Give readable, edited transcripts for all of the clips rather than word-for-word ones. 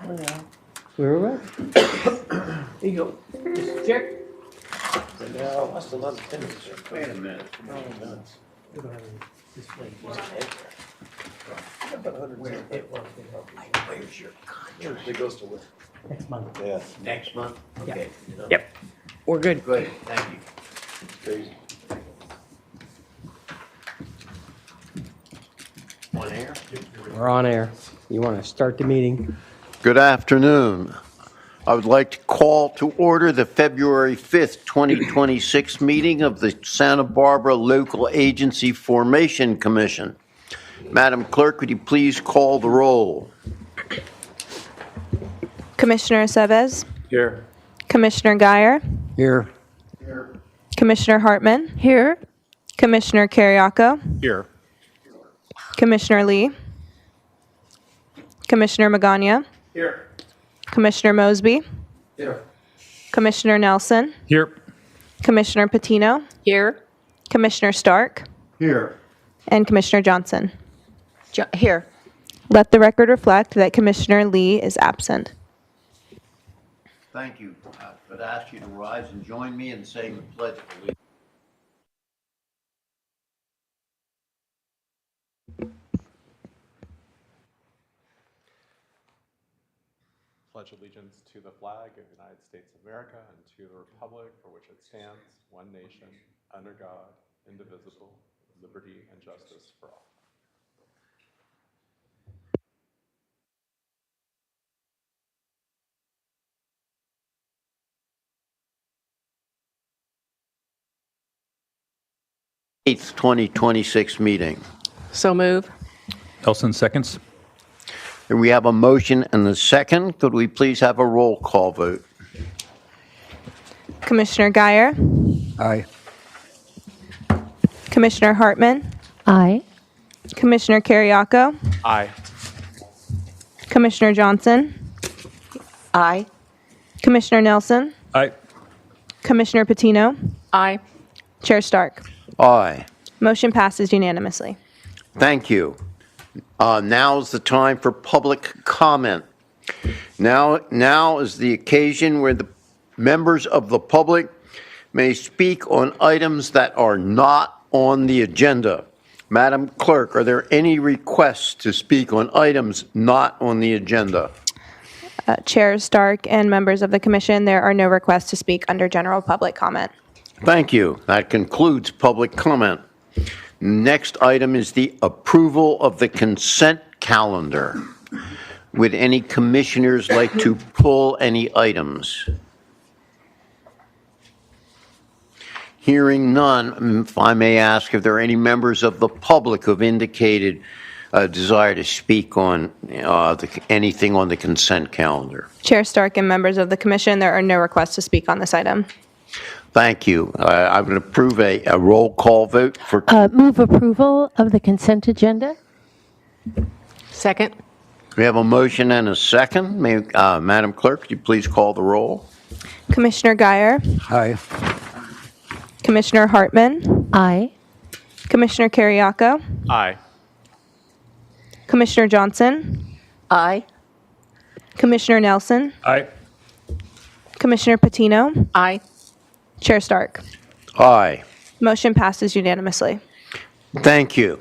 Where are we? Here you go. Just check. No, I still love the tennis. Wait a minute. We don't have any display. Where's your contract? It goes to where? Next month. Yeah, Next month? Yeah. Okay. Yep. We're good. Good, thank you. it's crazy. On air? We're on air. You want to start the meeting? Good afternoon. I would like to call to order the February 5th, 2026 meeting of the Santa Barbara Local Agency Formation Commission. Madam Clerk, would you please call the roll? Commissioner Aceves, Here. Commissioner Guyer, Here. Commissioner Hartman, Here. Commissioner Carriaco, Here. Commissioner Lee, Commissioner Magana, Here. Commissioner Mosby, Here. Commissioner Nelson, Here. Commissioner Patino, Here. Commissioner Stark, Here. and Commissioner Johnson. Here. Let the record reflect that Commissioner Lee is absent. Thank you. I would ask you to rise and join me in saying the Pledge of Allegiance. Pledge allegiance to the flag of the United States of America and to the republic for which it stands, one nation, under God, indivisible, with liberty and justice for all. Eighth 2026 meeting. So move. Elson seconds. And we have a motion and a second. Could we please have a roll call vote? Commissioner Guyer, Aye. Commissioner Hartman, Aye. Commissioner Carriaco, Aye. Commissioner Johnson, Aye. Commissioner Nelson, Aye. Commissioner Patino, Aye. Chair Stark. Aye. Motion passes unanimously. Thank you. Now's the time for public comment. Now is the occasion where the members of the public may speak on items that are not on the agenda. Madam Clerk, are there any requests to speak on items not on the agenda? Chair Stark and members of the commission, there are no requests to speak under general public comment. Thank you. That concludes public comment. Next item is the approval of the consent calendar. Would any commissioners like to pull any items? Hearing none, if I may ask if there are any members of the public who have indicated a desire to speak on anything on the consent calendar. Chair Stark and members of the commission, there are no requests to speak on this item. Thank you. I would approve a roll call vote for. Move approval of the consent agenda. Second. We have a motion and a second. Madam Clerk, could you please call the roll? Commissioner Guyer, Aye. Commissioner Hartman, Aye. Commissioner Carriaco, Aye. Commissioner Johnson, Aye. Commissioner Nelson, Aye. Commissioner Patino, Aye. Chair Stark. Aye. Motion passes unanimously. Thank you.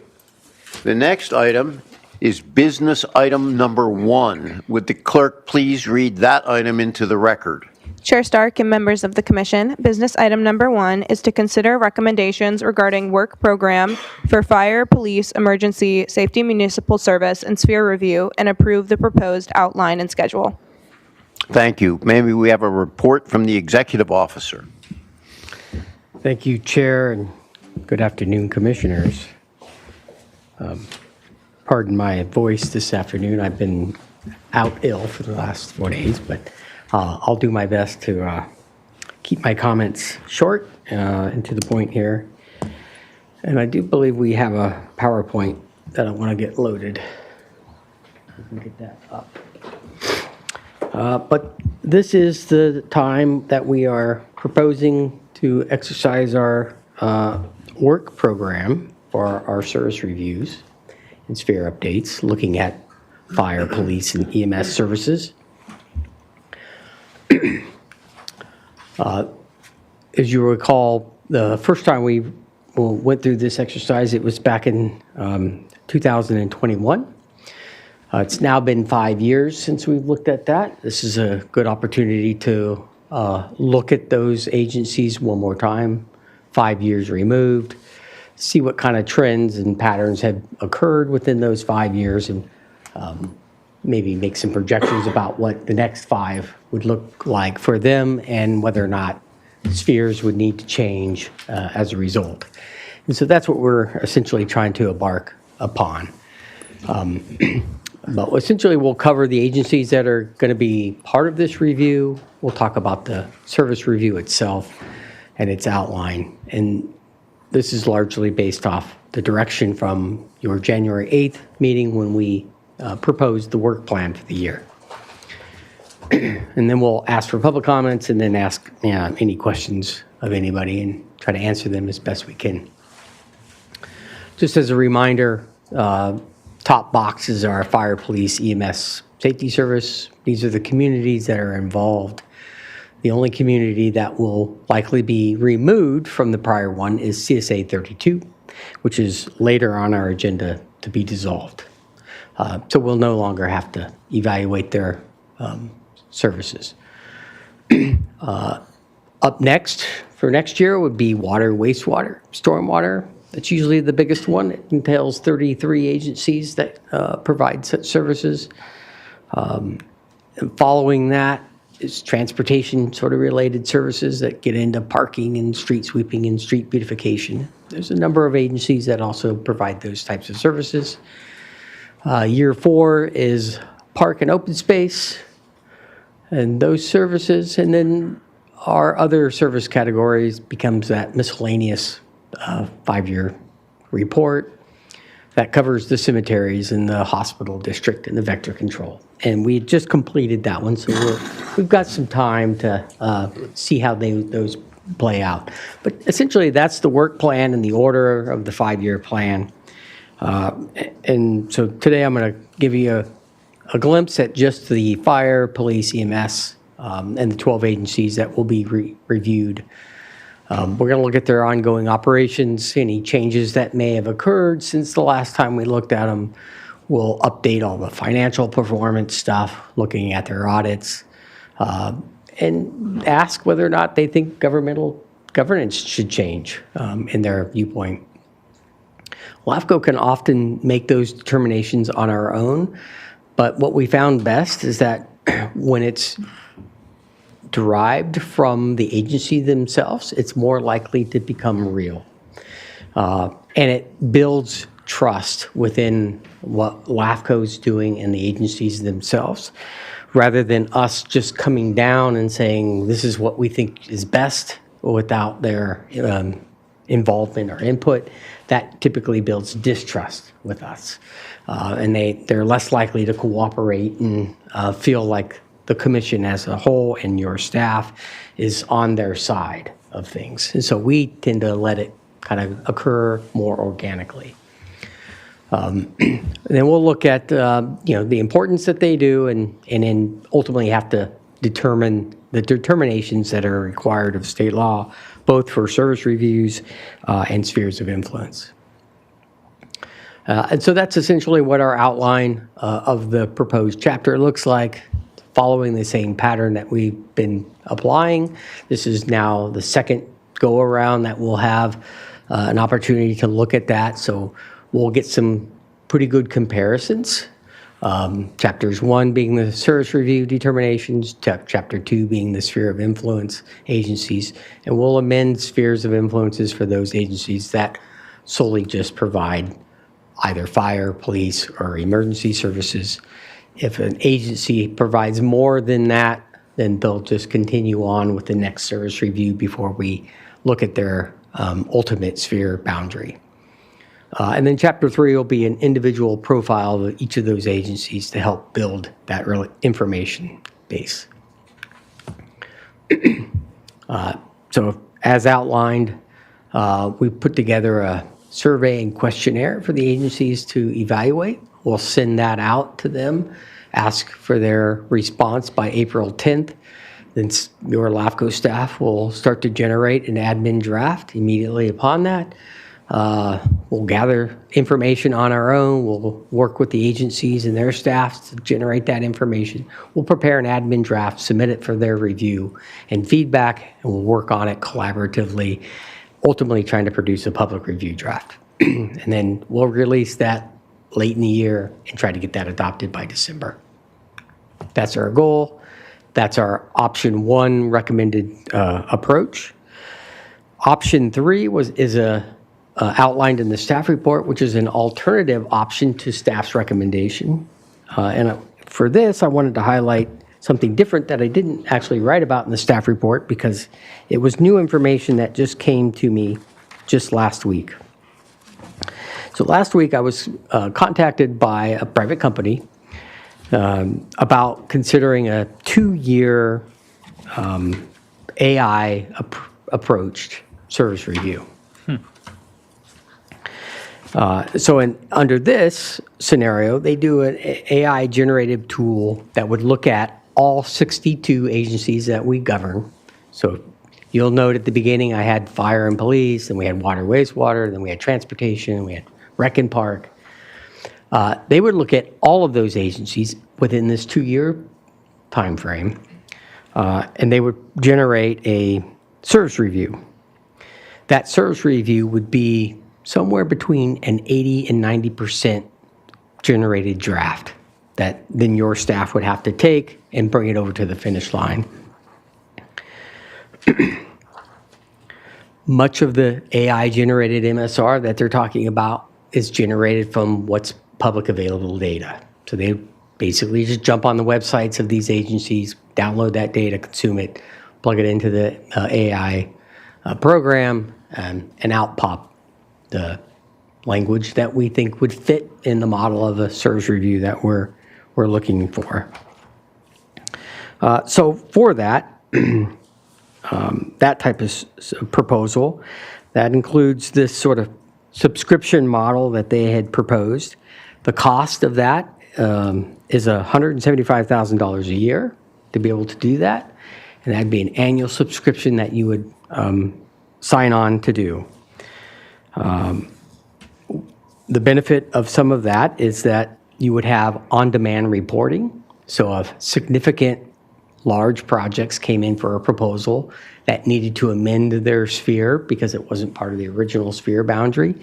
The next item is business item number 1. Would the clerk please read that item into the record? Chair Stark and members of the commission, business item number 1 is to consider recommendations regarding work program for fire, police, emergency, safety, municipal service, and sphere review, and approve the proposed outline and schedule. Thank you. Maybe we have a report from the executive officer. Thank you, Chair, and good afternoon, Commissioners. Pardon my voice this afternoon. I've been out ill for the last 4 days, but I'll do my best to keep my comments short and to the point here. And I do believe we have a PowerPoint that I want to get loaded. We can get that up. But this is the time that we are proposing to exercise our work program for our service reviews and sphere updates, looking at fire, police, and EMS services. As you recall, the first time we went through this exercise, it was back in 2021. It's now been 5 years since we've looked at that. This is a good opportunity to look at those agencies one more time, 5 years removed, see what kind of trends and patterns have occurred within those 5 years, and maybe make some projections about what the next 5 would look like for them and whether or not spheres would need to change as a result. And so that's what we're essentially trying to embark upon. But essentially, we'll cover the agencies that are going to be part of this review. We'll talk about the service review itself and its outline. And this is largely based off the direction from your January 8th meeting when we proposed the work plan for the year. And then we'll ask for public comments and then ask any questions of anybody and try to answer them as best we can. Just as a reminder, top boxes are fire, police, EMS, safety service. These are the communities that are involved. The only community that will likely be removed from the prior one is CSA 32, which is later on our agenda to be dissolved. So we'll no longer have to evaluate their services. Up next for next year would be water, wastewater, stormwater. That's usually the biggest one. It entails 33 agencies that provide such services. And following that is transportation sort of related services that get into parking and street sweeping and street beautification. There's a number of agencies that also provide those types of services. Year 4 is park and open space and those services. And then our other service categories becomes that miscellaneous 5-year report that covers the cemeteries and the hospital district and the vector control. And we just completed that one, so we've got some time to see how those play out. But essentially, that's the work plan and the order of the 5-year plan. And so today I'm going to give you a glimpse at just the fire, police, EMS, and the 12 agencies that will be reviewed. We're going to look at their ongoing operations, any changes that may have occurred since the last time we looked at them. We'll update all the financial performance stuff, looking at their audits, and ask whether or not they think governmental governance should change in their viewpoint. LAFCO can often make those determinations on our own, but what we found best is that when it's derived from the agency themselves, it's more likely to become real. And it builds trust within what LAFCO is doing and the agencies themselves, rather than us just coming down and saying, this is what we think is best without their involvement or input. That typically builds distrust with us. And they're less likely to cooperate and feel like the commission as a whole and your staff is on their side of things. And so we tend to let it kind of occur more organically. And then we'll look at the importance that they do and then ultimately have to determine the determinations that are required of state law, both for service reviews and spheres of influence. And so that's essentially what our outline of the proposed chapter looks like, following the same pattern that we've been applying. This is now the second go-around that we'll have an opportunity to look at that. So we'll get some pretty good comparisons. Chapters 1 being the service review determinations, Chapter 2 being the sphere of influence agencies, and we'll amend spheres of influences for those agencies that solely just provide either fire, police, or emergency services. If an agency provides more than that, then they'll just continue on with the next service review before we look at their ultimate sphere boundary. And then Chapter 3 will be an individual profile of each of those agencies to help build that information base. So as outlined, we put together a survey and questionnaire for the agencies to evaluate. We'll send that out to them, ask for their response by April 10th. then your LAFCO staff will start to generate an admin draft immediately upon that. We'll gather information on our own. We'll work with the agencies and their staffs to generate that information. We'll prepare an admin draft, submit it for their review and feedback, and we'll work on it collaboratively, ultimately trying to produce a public review draft. And then we'll release that late in the year and try to get that adopted by December. That's our goal. That's our option 1 recommended approach. Option 3 is outlined in the staff report, which is an alternative option to staff's recommendation. For this, I wanted to highlight something different that I didn't actually write about in the staff report because it was new information that just came to me just last week. So last week, I was contacted by a private company about considering a 2-year AI-approached service review. Under this scenario, they do an AI-generated tool that would look at all 62 agencies that we govern. So you'll note at the beginning I had fire and police, and we had water, wastewater, and then we had transportation, and we had rec and park. They would look at all of those agencies within this 2-year time frame, and they would generate a service review. That service review would be somewhere between an 80 and 90% generated draft that then your staff would have to take and bring it over to the finish line. Much of the AI-generated MSR that they're talking about is generated from what's public available data. So they basically just jump on the websites of these agencies, download that data, consume it, plug it into the AI program, and out pop the language that we think would fit in the model of a service review that we're looking for. So for that, that type of proposal, that includes this sort of subscription model that they had proposed. The cost of that is $175,000 a year to be able to do that, and that'd be an annual subscription that you would sign on to do. The benefit of some of that is that you would have on-demand reporting. So if significant large projects came in for a proposal that needed to amend their sphere because it wasn't part of the original sphere boundary,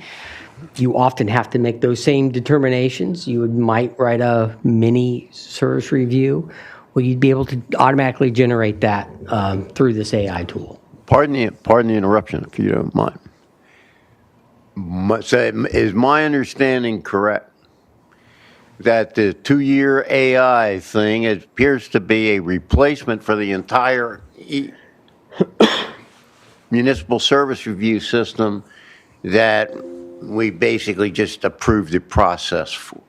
you often have to make those same determinations. You might write a mini service review. Well, you'd be able to automatically generate that through this AI tool. Pardon the interruption, if you don't mind. So is my understanding correct that the 2-year AI thing appears to be a replacement for the entire municipal service review system that we basically just approved the process for?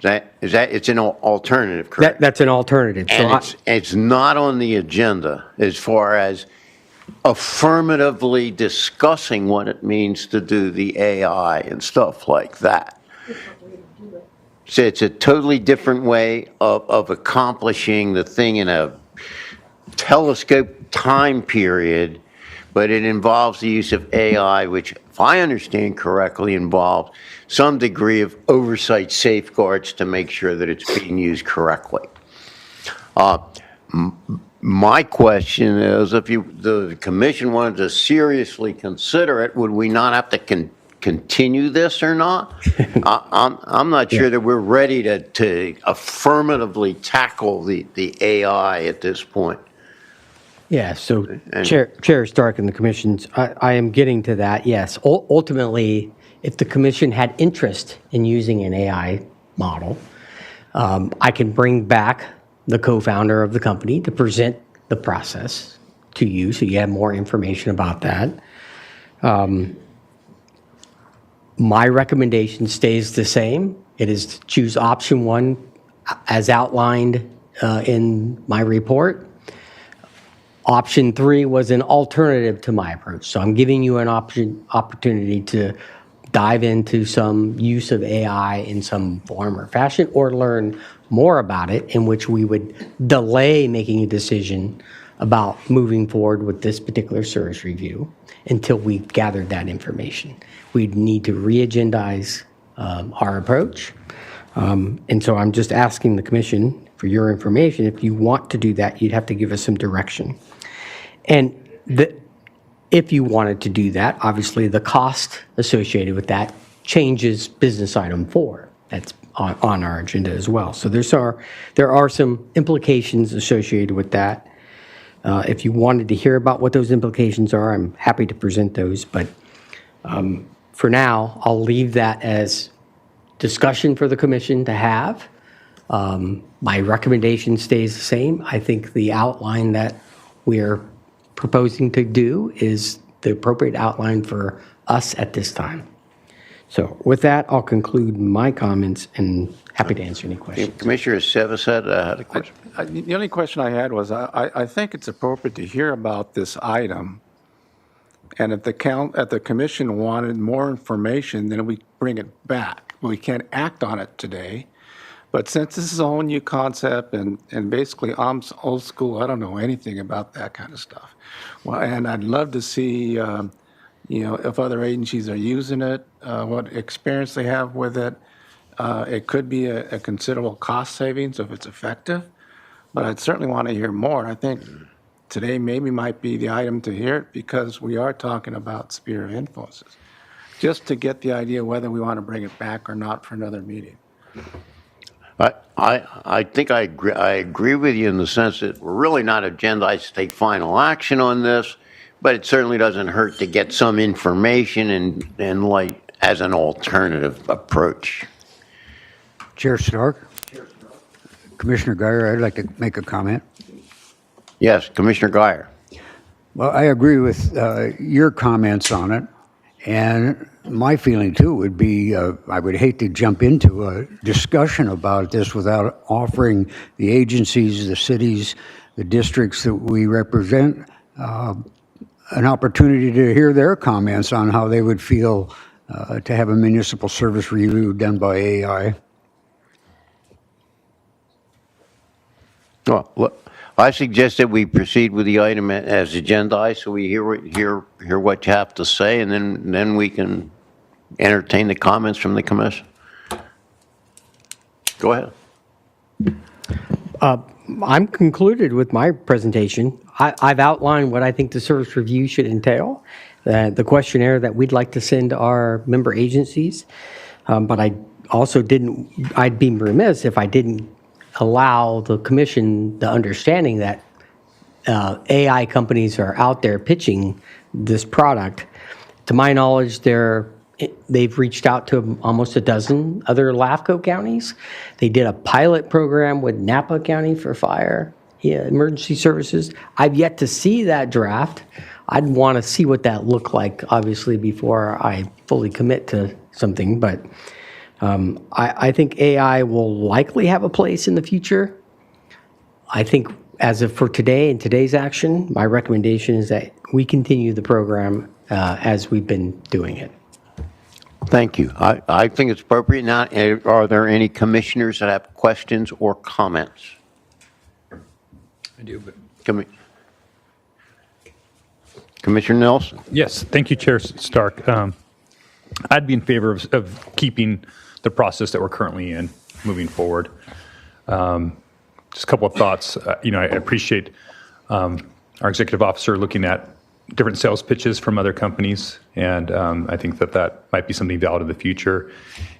Is that it's an alternative, correct? That's an alternative. And it's not on the agenda as far as affirmatively discussing what it means to do the AI and stuff like that. So it's a totally different way of accomplishing the thing in a telescope time period, but it involves the use of AI, which, if I understand correctly, involves some degree of oversight safeguards to make sure that it's being used correctly. My question is, if the commission wanted to seriously consider it, would we not have to continue this or not? I'm not sure that we're ready to affirmatively tackle the AI at this point. Yeah, so Chair Stark and the commissions, I am getting to that, yes. Ultimately, if the commission had interest in using an AI model, I can bring back the co-founder of the company to present the process to you, so you have more information about that. My recommendation stays the same. It is to choose option 1 as outlined in my report. Option 3 was an alternative to my approach. So I'm giving you an opportunity to dive into some use of AI in some form or fashion, or learn more about it, in which we would delay making a decision about moving forward with this particular service review until we've gathered that information. We'd need to re-agendize our approach. And so I'm just asking the commission for your information. If you want to do that, you'd have to give us some direction. And if you wanted to do that, obviously the cost associated with that changes business item 4. That's on our agenda as well. So there are some implications associated with that. If you wanted to hear about what those implications are, I'm happy to present those. But for now, I'll leave that as discussion for the commission to have. My recommendation stays the same. I think the outline that we're proposing to do is the appropriate outline for us at this time. So with that, I'll conclude my comments and happy to answer any questions. Commissioner Sevis had a question. The only question I had was, I think it's appropriate to hear about this item, and if the commission wanted more information, then we bring it back. We can't act on it today, but since this is a whole new concept, and basically I'm old school, I don't know anything about that kind of stuff. Well, and I'd love to see, if other agencies are using it, what experience they have with it. It could be a considerable cost savings if it's effective, but I'd certainly want to hear more. I think today maybe might be the item to hear it because we are talking about sphere of influences, just to get the idea whether we want to bring it back or not for another meeting. I think I agree with you in the sense that we're really not agendized to take final action on this, but it certainly doesn't hurt to get some information and like as an alternative approach. Chair Stark? Commissioner Geyer, I'd like to make a comment. Yes, Commissioner Geyer. Well, I agree with your comments on it. And my feeling, too, would be I would hate to jump into a discussion about this without offering the agencies, the cities, the districts that we represent an opportunity to hear their comments on how they would feel to have a municipal service review done by AI. Well, look, I suggest that we proceed with the item as agendized, so we hear what you have to say, and then we can entertain the comments from the commission. Go ahead. I'm concluded with my presentation. I've outlined what I think the service review should entail, the questionnaire that we'd like to send to our member agencies. But I also I'd be remiss if I didn't allow the commission the understanding that AI companies are out there pitching this product. To my knowledge, they've reached out to almost a dozen other LAFCO counties. They did a pilot program with Napa County for fire emergency services. I've yet to see that draft. I'd want to see what that looked like, obviously, before I fully commit to something. But I think AI will likely have a place in the future. I think as of for today and today's action, my recommendation is that we continue the program as we've been doing it. Thank you. I think it's appropriate now. Are there any commissioners that have questions or comments? I do, but Commissioner Nelson? yes, thank you, Chair Stark. I'd be in favor of keeping the process that we're currently in, moving forward. Just a couple of thoughts. I appreciate our executive officer looking at different sales pitches from other companies, and I think that might be something valid in the future.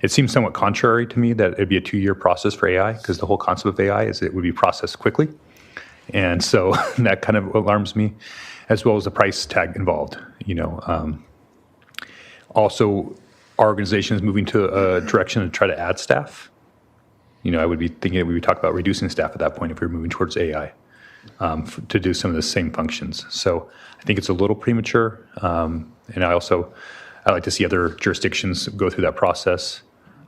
It seems somewhat contrary to me that it'd be a 2-year process for AI, because the whole concept of AI is it would be processed quickly, and so that kind of alarms me, as well as the price tag involved. Also, our organization is moving to a direction to try to add staff. I would be thinking that we would talk about reducing staff at that point if we were moving towards AI to do some of the same functions. So I think it's a little premature. And I like to see other jurisdictions go through that process.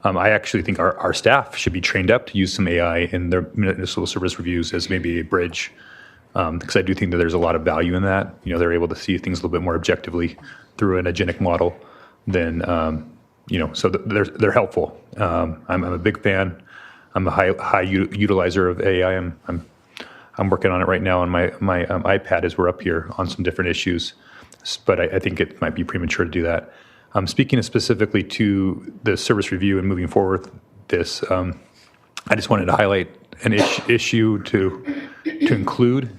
I actually think our staff should be trained up to use some AI in their municipal service reviews as maybe a bridge, because I do think that there's a lot of value in that. They're able to see things a little bit more objectively through an agentic model than, so they're helpful. I'm a big fan. I'm a high utilizer of AI. I'm I'm working on it right now on my iPad as we're up here on some different issues, but I think it might be premature to do that. Speaking specifically to the service review and moving forward with this, I just wanted to highlight an issue to include.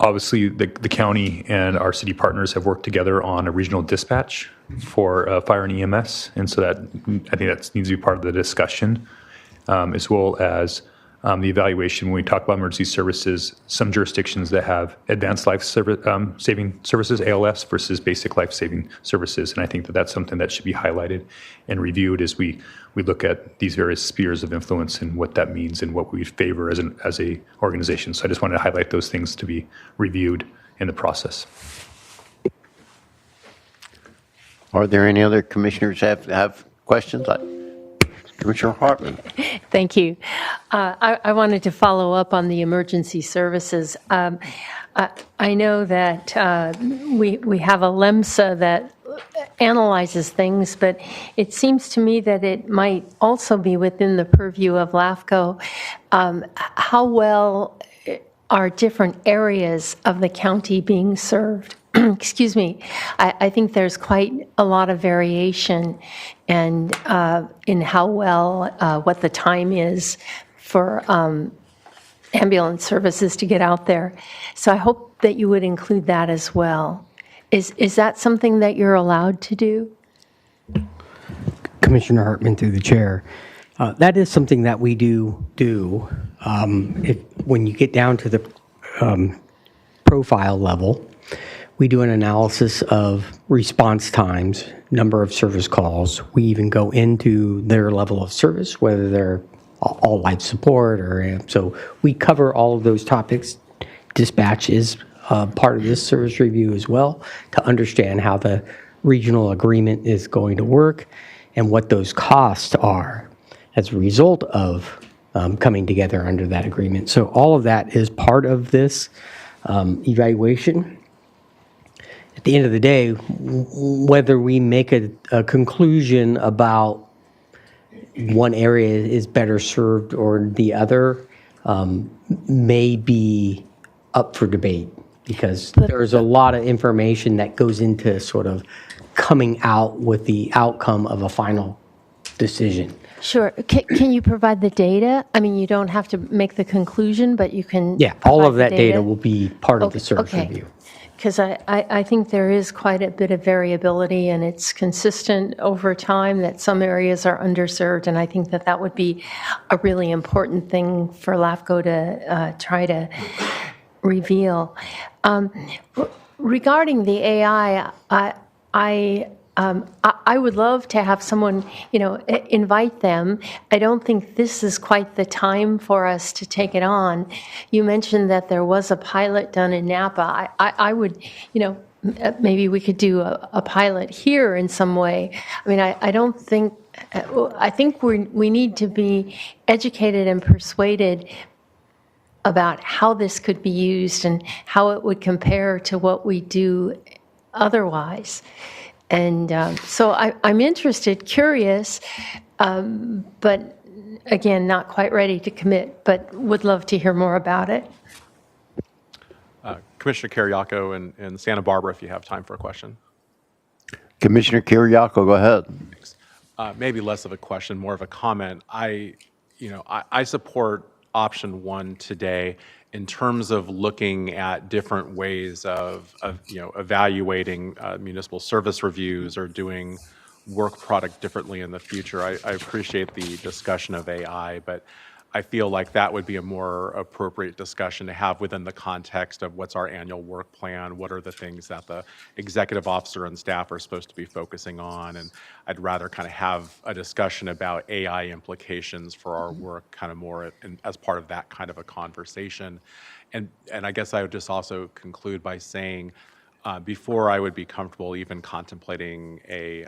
Obviously, the county and our city partners have worked together on a regional dispatch for fire and EMS, and so that I think that needs to be part of the discussion, as well as the evaluation. When we talk about emergency services, some jurisdictions that have advanced life saving services, ALS, versus basic life saving services, and I think that that's something that should be highlighted and reviewed as we look at these various spheres of influence and what that means and what we favor as a organization. So I just wanted to highlight those things to be reviewed in the process. Are there any other commissioners have questions? Commissioner Hartman. Thank you. I wanted to follow up on the emergency services. I know that we have a LEMSA that analyzes things, but it seems to me that it might also be within the purview of LAFCO. How well are different areas of the county being served? Excuse me. I think there's quite a lot of variation and in how well, what the time is for ambulance services to get out there. So I hope that you would include that as well. Is that something that you're allowed to do? Commissioner Hartman, through the chair. That is something that we do. When you get down to the profile level, we do an analysis of response times, number of service calls. We even go into their level of service, whether they're all life support or so. We cover all of those topics. Dispatch is part of this service review as well, to understand how the regional agreement is going to work and what those costs are as a result of coming together under that agreement. So all of that is part of this evaluation. At the end of the day, whether we make a conclusion about one area is better served or the other may be up for debate, because there's a lot of information that goes into sort of coming out with the outcome of a final decision. Sure. Can you provide the data? I mean, you don't have to make the conclusion, but you can. Yeah, all of provide that the data will be part of the service okay. review. Because I think there is quite a bit of variability, and it's consistent over time that some areas are underserved, and I think that that would be a really important thing for LAFCO to try to reveal. Regarding the AI, I would love to have someone, invite them. I don't think this is quite the time for us to take it on. You mentioned that there was a pilot done in Napa. I would, maybe we could do a pilot here in some way. I mean, I think we need to be educated and persuaded about how this could be used and how it would compare to what we do otherwise. And so I'm interested, curious, but again, not quite ready to commit, but would love to hear more about it. Commissioner Kiriakou in Santa Barbara, if you have time for a question. Commissioner Kiriakou, go ahead. Maybe less of a question, more of a comment. I support option one today in terms of looking at different ways of evaluating municipal service reviews or doing work product differently in the future. I appreciate the discussion of AI, but I feel like that would be a more appropriate discussion to have within the context of what's our annual work plan, what are the things that the executive officer and staff are supposed to be focusing on, and I'd rather kind of have a discussion about AI implications for our work kind of more as part of that kind of a conversation. And I guess I would just also conclude by saying, before I would be comfortable even contemplating a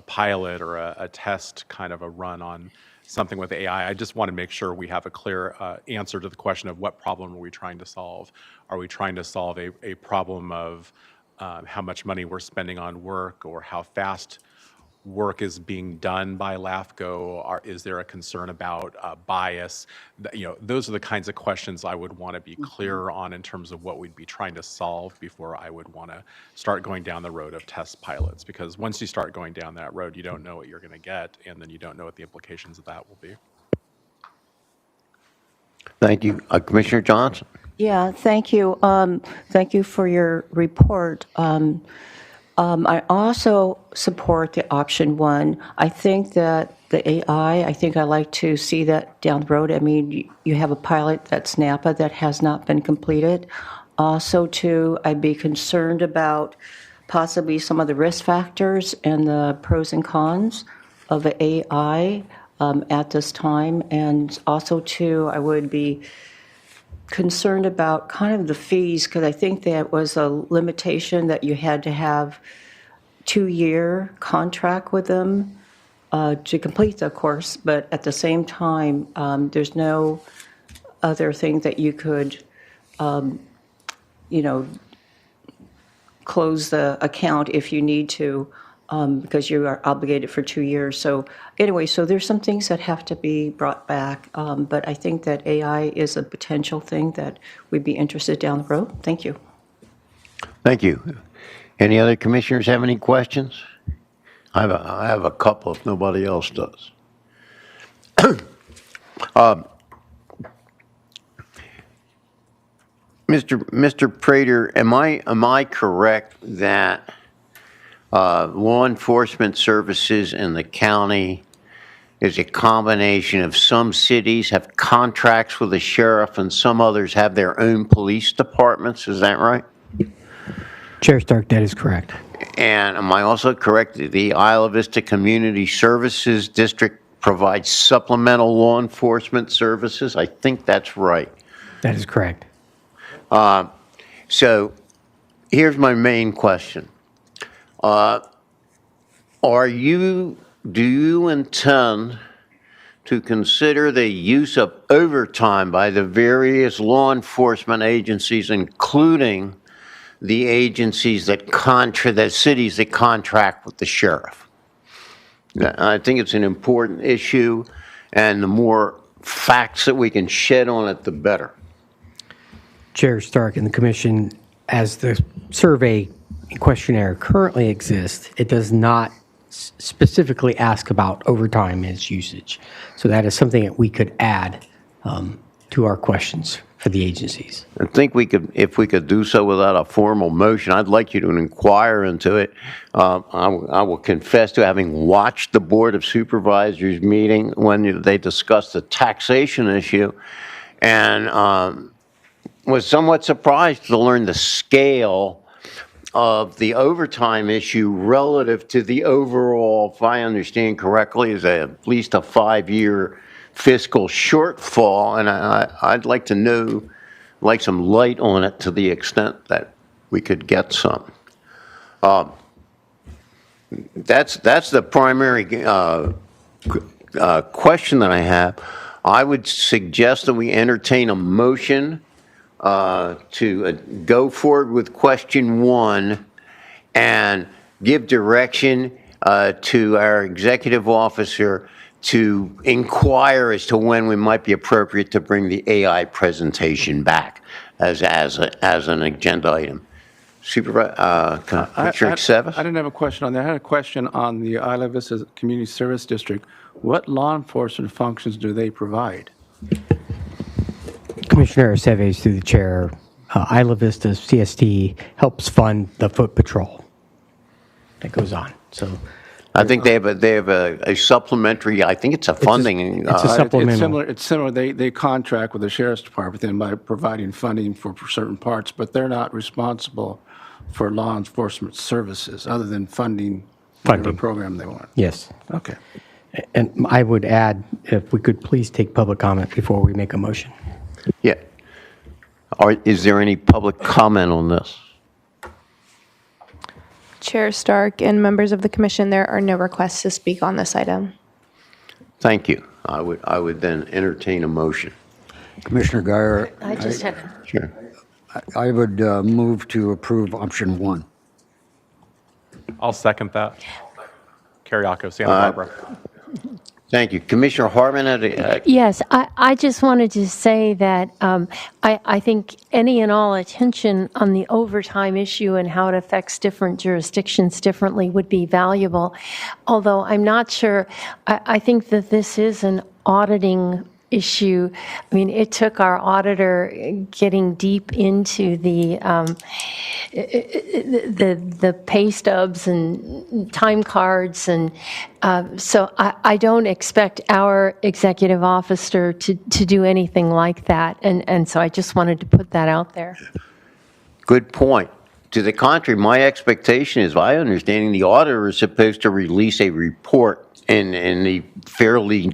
pilot or a test kind of a run on something with AI, I just want to make sure we have a clear answer to the question of what problem are we trying to solve? Are we trying to solve a problem of how much money we're spending on work, or how fast work is being done by LAFCO? Is there a concern about bias? Those are the kinds of questions I would want to be clearer on in terms of what we'd be trying to solve before I would want to start going down the road of test pilots. Because once you start going down that road, you don't know what you're going to get, and then you don't know what the implications of that will be. Thank you. Commissioner Johnson? Yeah, thank you. Thank you for your report. I also support the option one. I think that the AI, I think I like to see that down the road. I mean, you have a pilot that's Napa that has not been completed. Also, too, I'd be concerned about possibly some of the risk factors and the pros and cons of the AI at this time. And also, too, I would be concerned about kind of the fees, because I think that was a limitation that you had to have 2-year contract with them to complete the course, but at the same time, there's no other thing that you could, close the account if you need to, because you are obligated for 2 years. So anyway, so there's some things that have to be brought back, but I think that AI is a potential thing that we'd be interested down the road. Thank you. Thank you. Any other commissioners have any questions? I have a couple if nobody else does. Mr. Prater, am I correct that law enforcement services in the county is a combination of some cities have contracts with the sheriff and some others have their own police departments? Is that right? Chair Stark, that is correct. And am I also correct that the Isla Vista Community Services District provides supplemental law enforcement services? I think that's right. That is correct. So here's my main question. Do you intend to consider the use of overtime by the various law enforcement agencies, including the agencies the cities that contract with the sheriff? I think it's an important issue, and the more facts that we can shed on it, the better. Chair Stark and the Commission, as the survey questionnaire currently exists, it does not specifically ask about overtime and its usage. So that is something that we could add to our questions for the agencies. I think if we could do so without a formal motion, I'd like you to inquire into it. I will confess to having watched the Board of Supervisors meeting when they discussed the taxation issue, and was somewhat surprised to learn the scale of the overtime issue relative to the overall, if I understand correctly, is at least a 5-year fiscal shortfall, and I'd like to know, like some light on it to the extent that we could get some. That's the primary question that I have. I would suggest that we entertain a motion to go forward with question 1 and give direction to our executive officer to inquire as to when we might be appropriate to bring the AI presentation back as an agenda item. Commissioner Exevis? I didn't have a question on that. I had a question on the Isla Vista Community Service District. What law enforcement functions do they provide? Commissioner Aceves, through the chair, Isla Vista CSD helps fund the foot patrol that goes on. So I think they have a supplementary, I think it's a funding. it's a supplemental. It's similar. They contract with the sheriff's department then by providing funding for certain parts, but they're not responsible for law enforcement services other than funding whatever program they want. Yes. Okay. And I would add, if we could please take public comment before we make a motion. Yeah. Is there any public comment on this? Chair Stark and members of the Commission, there are no requests to speak on this item. Thank you. I would then entertain a motion. Commissioner Guyer, I just have, Sure. I would move to approve option 1. I'll second that. Carriaco, Santa Barbara. Thank you. Commissioner Hartman, Yes, I just wanted to say that I think any and all attention on the overtime issue and how it affects different jurisdictions differently would be valuable. Although I'm not sure, I think that this is an auditing issue. I mean, it took our auditor getting deep into the pay stubs and time cards, and so I don't expect our executive officer to do anything like that, and so I just wanted to put that out there. good point. To the contrary, my expectation is, my understanding, the auditor is supposed to release a report in the fairly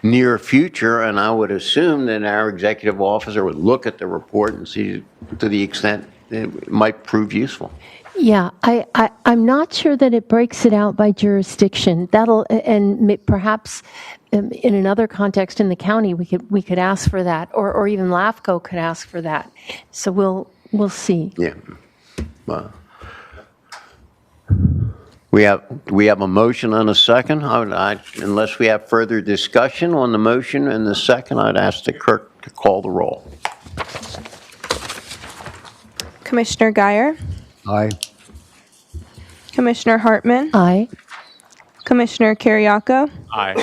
near future, and I would assume that our executive officer would look at the report and see to the extent it might prove useful. Yeah, I'm not sure that it breaks it out by jurisdiction. And perhaps in another context in the county, we could ask for that, or even LAFCO could ask for that. So we'll see. Yeah. We have a motion and a second. Unless we have further discussion on the motion and the second, I'd ask the clerk to call the roll. Commissioner Guyer, Aye. Commissioner Hartman, Aye. Commissioner Carriaco, Aye.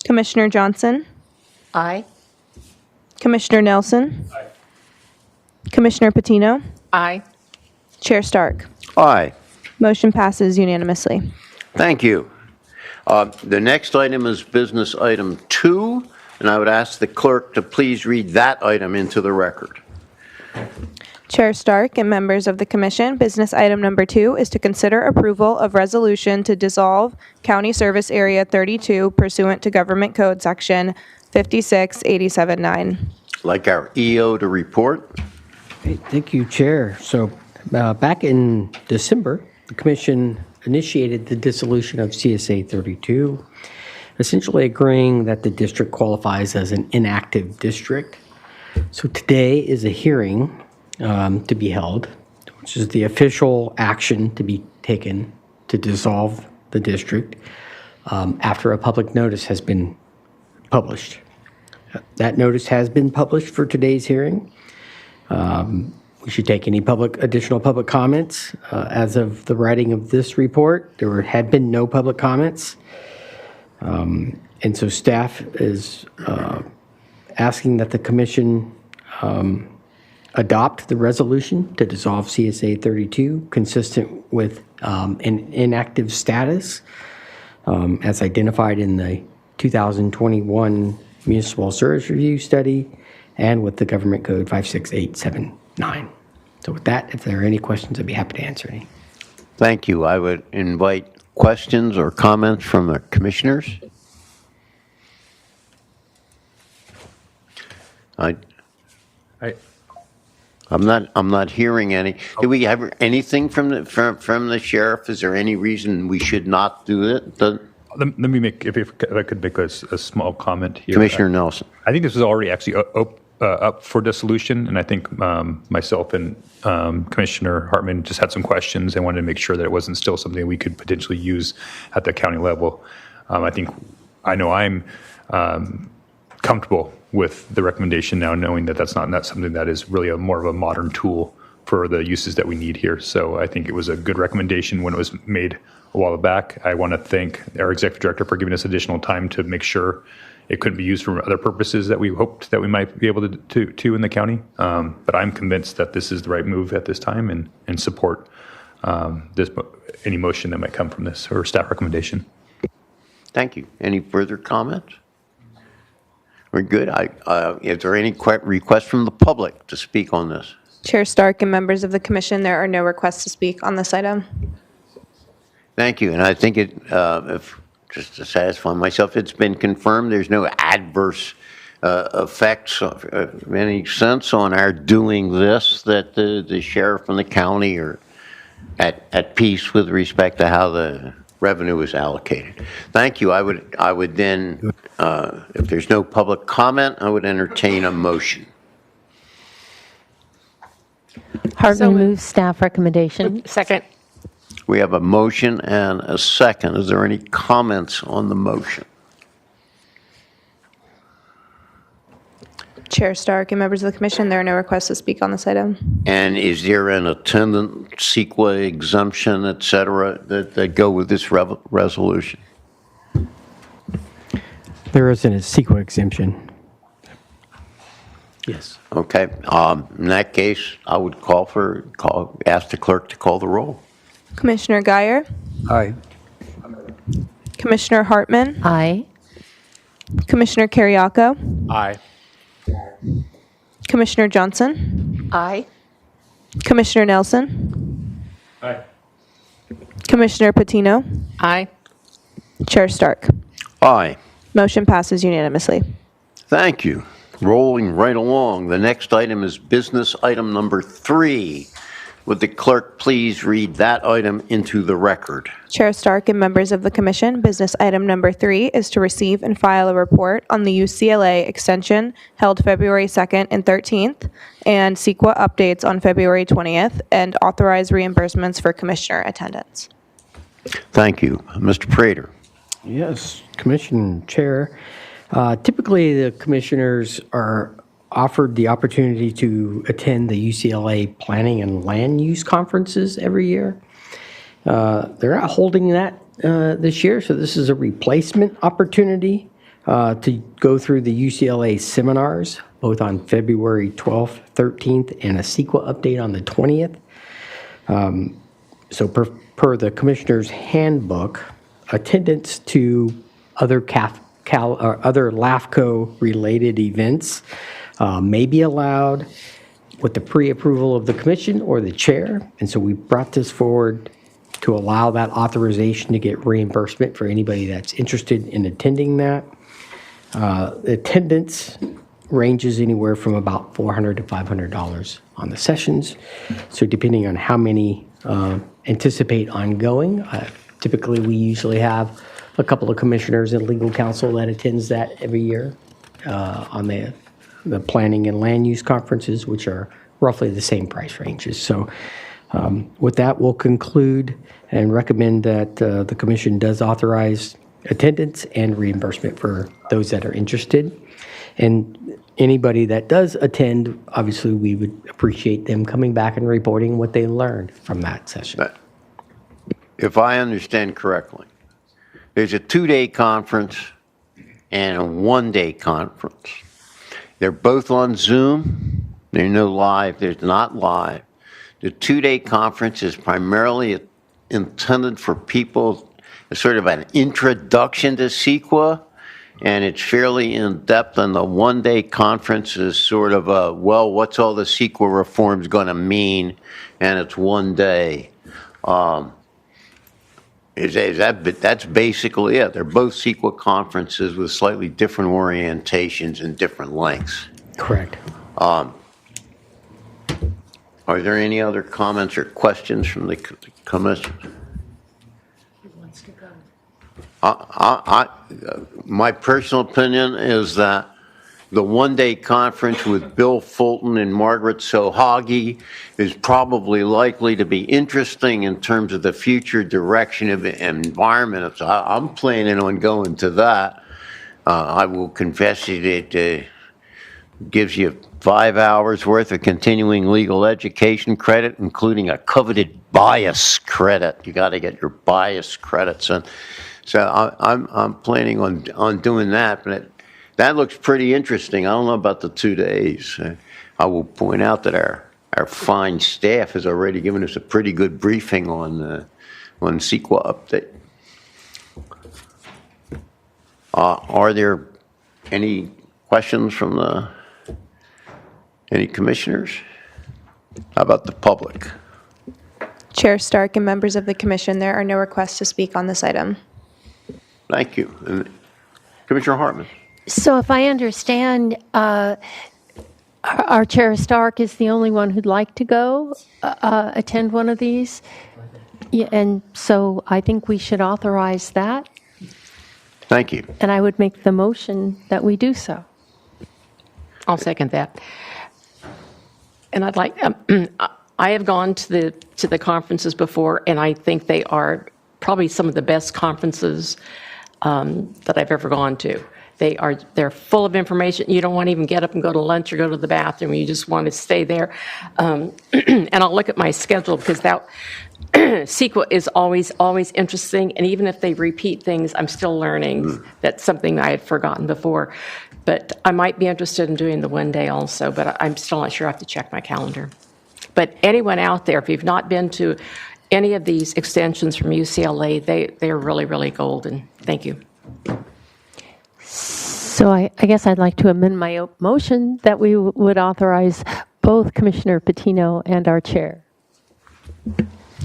Commissioner Johnson, Aye. Commissioner Nelson, Commissioner Patino, Aye. Chair Stark. Aye. Motion passes unanimously. Thank you. The next item is business item 2, and I would ask the clerk to please read that item into the record. Chair Stark and members of the commission, business item number 2 is to consider approval of resolution to dissolve County Service Area 32 pursuant to Government Code Section 56879. Like our EO to report. Okay, thank you, Chair. So back in December, the Commission initiated the dissolution of CSA 32, essentially agreeing that the district qualifies as an inactive district. So today is a hearing to be held, which is the official action to be taken to dissolve the district after a public notice has been published. That notice has been published for today's hearing. We should take any additional public comments. As of the writing of this report, there had been no public comments. And so staff is asking that the commission adopt the resolution to dissolve CSA 32 consistent with an inactive status as identified in the 2021 Municipal Service Review Study and with the Government Code 56879. So with that, if there are any questions, I'd be happy to answer any. Thank you. I would invite questions or comments from the commissioners. I'm not hearing any. Do we have anything from the sheriff? Is there any reason we should not do it? Let me make, if I could make a small comment here. Commissioner Nelson. I think this was already actually up for dissolution, and I think myself and Commissioner Hartman just had some questions and wanted to make sure that it wasn't still something we could potentially use at the county level. I know I'm comfortable with the recommendation now, knowing that that's not something that is really more of a modern tool for the uses that we need here. So I think it was a good recommendation when it was made a while back. I want to thank our executive director for giving us additional time to make sure it couldn't be used for other purposes that we hoped that we might be able to in the county. But I'm convinced that this is the right move at this time and support any motion that might come from this or staff recommendation. Thank you. Any further comments? We're good. Is there any request from the public to speak on this? Chair Stark and members of the commission, there are no requests to speak on this item. Thank you. And I think just to satisfy myself, it's been confirmed there's no adverse effects of any sense on our doing this, that the sheriff and the county are at peace with respect to how the revenue is allocated. Thank you. I would then, if there's no public comment, I would entertain a motion. Hartman moves staff recommendation. Second. We have a motion and a second. Is there any comments on the motion? Chair Stark and members of the commission, there are no requests to speak on this item. And is there an attendant CEQA exemption, et cetera, that go with this resolution? There isn't a CEQA exemption. Yes. Okay, in that case, I would ask the clerk to call the roll. Commissioner Guyer, Aye. Commissioner Hartman, Aye. Commissioner Carriaco, Aye. Commissioner Johnson, Aye. Commissioner Nelson, Aye. Commissioner Patino, Aye. Chair Stark. Aye. Motion passes unanimously. Thank you. Rolling right along, the next item is business item number 3. Would the clerk please read that item into the record? Chair Stark and members of the commission, business item number 3 is to receive and file a report on the UCLA extension held February 2nd and 13th, and CEQA updates on February 20th, and authorize reimbursements for commissioner attendance. Thank you. Mr. Prater. Yes, Commission Chair. Typically, the commissioners are offered the opportunity to attend the UCLA Planning and Land Use Conferences every year. They're not holding that this year, so this is a replacement opportunity to go through the UCLA seminars, both on February 12th, 13th, and a CEQA update on the 20th. So per the Commissioner's Handbook, attendance to other other LAFCO-related events may be allowed with the pre-approval of the commission or the chair. And so we brought this forward to allow that authorization to get reimbursement for anybody that's interested in attending that. The attendance ranges anywhere from about $400 to $500 on the sessions. So depending on how many anticipate ongoing, typically we usually have a couple of commissioners and legal counsel that attends that every year on the planning and land use conferences, which are roughly the same price ranges. So with that, we'll conclude and recommend that the commission does authorize attendance and reimbursement for those that are interested. And anybody that does attend, obviously, we would appreciate them coming back and reporting what they learned from that session. But if I understand correctly, there's a 2-day conference and a 1-day conference. They're both on Zoom. There's no live. There's not live. The 2-day conference is primarily intended for people, sort of an introduction to CEQA, and it's fairly in-depth. And the 1-day conference is sort of a, well, what's all the CEQA reforms going to mean? And it's 1 day. That's basically it. They're both CEQA conferences with slightly different orientations and different lengths. Correct. Are there any other comments or questions from the commission? My personal opinion is that the 1-day conference with Bill Fulton and Margaret Sohagi is probably likely to be interesting in terms of the future direction of the environment. So I'm planning on going to that. I will confess it gives you 5 hours worth of continuing legal education credit, including a coveted bias credit. You got to get your bias credits, and so I'm planning on doing that. But that looks pretty interesting. I don't know about the 2 days. I will point out that our fine staff has already given us a pretty good briefing on CEQA update. Are there any questions from any commissioners? How about the public? Chair Stark and members of the commission, there are no requests to speak on this item. Thank you. And Commissioner Hartman. So if I understand, our Chair Stark is the only one who'd like to go attend one of these. Yeah, and so I think we should authorize that. Thank you. And I would make the motion that we do so. I'll second that. And I'd like, I have gone to the conferences before, and I think they are probably some of the best conferences that I've ever gone to. They're full of information. You don't want to even get up and go to lunch or go to the bathroom. You just want to stay there. And I'll look at my schedule because that CEQA is always interesting. And even if they repeat things, I'm still learning. That's something I had forgotten before. But I might be interested in doing the one day also, but I'm still not sure. I have to check my calendar. But anyone out there, if you've not been to any of these extensions from UCLA, they're really, really golden. Thank you. So I guess I'd like to amend my motion that we would authorize both Commissioner Patino and our chair.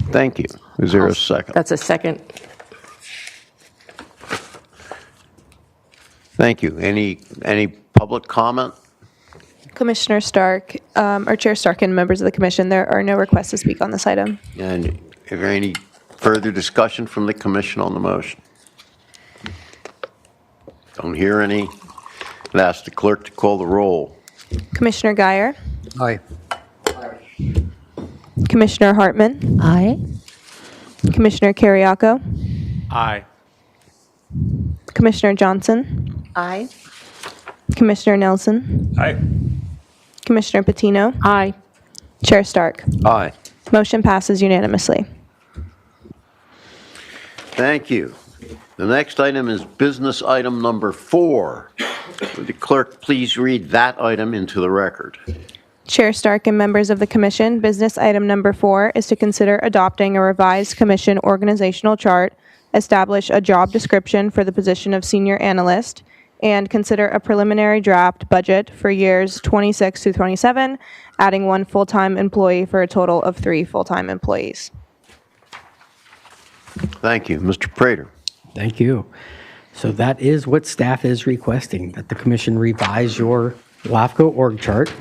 Thank you. Is there a second? That's a second. Thank you. Any public comment? Commissioner Stark, or Chair Stark and members of the commission, there are no requests to speak on this item. And is there any further discussion from the commission on the motion? Don't hear any. I'd ask the clerk to call the roll. Commissioner Guyer, Aye. Commissioner Hartman, Aye. Commissioner Carriaco, Aye. Commissioner Johnson, Aye. Commissioner Nelson, Aye. Commissioner Patino, Aye. Chair Stark. Aye. Motion passes unanimously. Thank you. The next item is business item number 4. Would the clerk please read that item into the record? Chair Stark and members of the commission, business item number 4 is to consider adopting a revised commission organizational chart, establish a job description for the position of senior analyst, and consider a preliminary draft budget for years 26 through 27, adding 1 full-time employee for a total of 3 full-time employees. Thank you. Mr. Prater. Thank you. So that is what staff is requesting, that the commission revise your LAFCO org chart.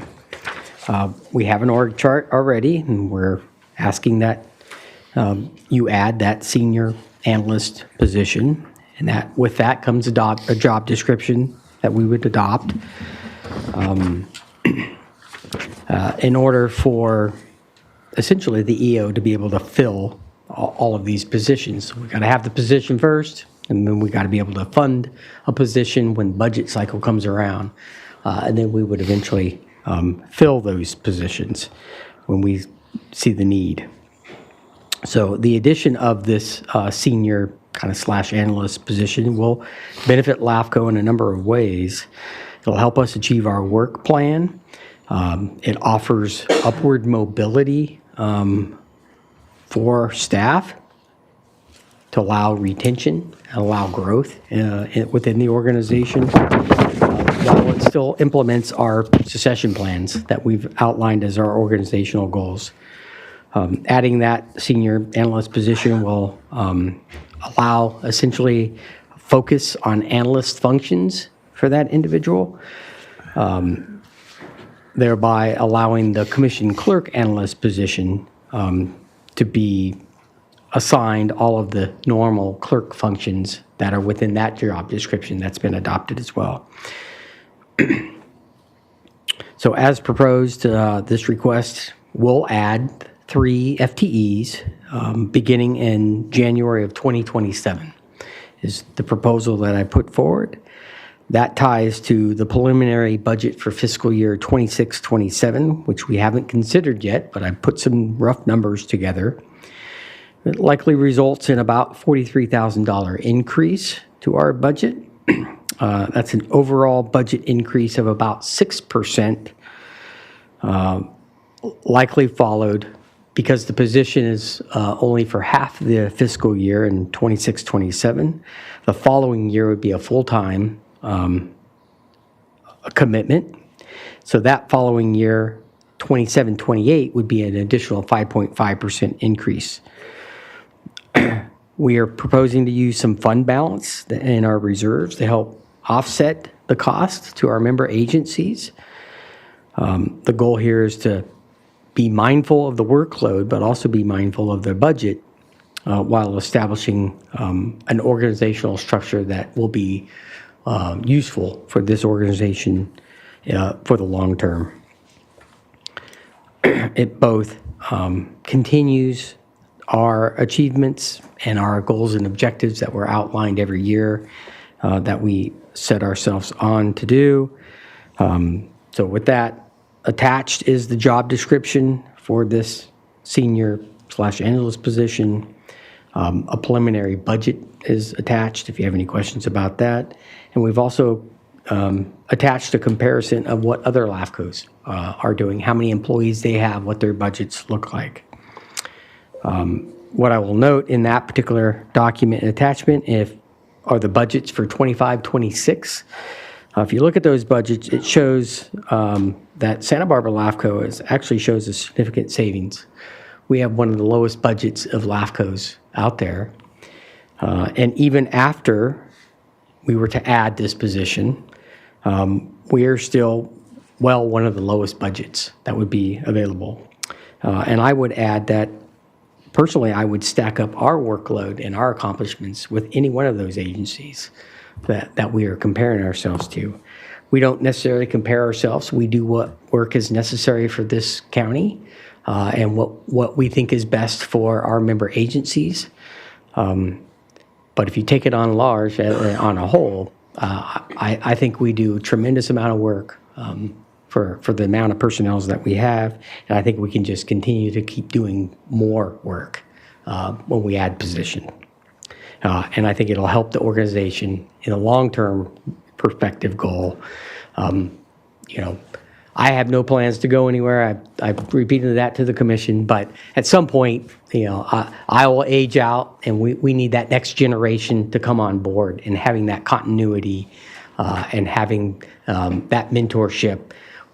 We have an org chart already, and we're asking that you add that senior analyst position, and that with that comes a job description that we would adopt in order for essentially the EO to be able to fill all of these positions. So we got to have the position first, and then we got to be able to fund a position when budget cycle comes around, and then we would eventually fill those positions when we see the need. So the addition of this senior kind of / analyst position will benefit LAFCO in a number of ways. It'll help us achieve our work plan. It offers upward mobility for staff to allow retention and allow growth within the organization, while it still implements our succession plans that we've outlined as our organizational goals. Adding that senior analyst position will allow essentially focus on analyst functions for that individual, thereby allowing the commission clerk analyst position to be assigned all of the normal clerk functions that are within that job description that's been adopted as well. So as proposed, this request will add 3 FTEs beginning in January of 2027 is the proposal that I put forward. That ties to the preliminary budget for fiscal year 26-27, which we haven't considered yet, but I put some rough numbers together. It likely results in about $43,000 increase to our budget. That's an overall budget increase of about 6%, likely followed because the position is only for half the fiscal year in 26-27. The following year would be a full-time commitment. So that following year, 27-28, would be an additional 5.5% increase. We are proposing to use some fund balance in our reserves to help offset the cost to our member agencies. The goal here is to be mindful of the workload, but also be mindful of the budget while establishing an organizational structure that will be useful for this organization for the long term. It both continues our achievements and our goals and objectives that were outlined every year that we set ourselves on to do. So with that, attached is the job description for this senior/analyst position. A preliminary budget is attached if you have any questions about that. And we've also attached a comparison of what other LAFCOs are doing, how many employees they have, what their budgets look like. What I will note in that particular document and attachment are the budgets for 25-26. If you look at those budgets, it shows that Santa Barbara LAFCO actually shows a significant savings. We have one of the lowest budgets of LAFCOs out there. And even after we were to add this position, we are still one of the lowest budgets that would be available. And I would add that personally, I would stack up our workload and our accomplishments with any one of those agencies that we are comparing ourselves to. We don't necessarily compare ourselves. We do what work is necessary for this county and what we think is best for our member agencies. But if you take it on large, on a whole, I think we do a tremendous amount of work for the amount of personnel that we have, and I think we can just continue to keep doing more work when we add position. And I think it'll help the organization in a long-term perspective goal. I have no plans to go anywhere. I've repeated that to the commission, but at some point, I will age out, and we need that next generation to come on board, and having that continuity and having that mentorship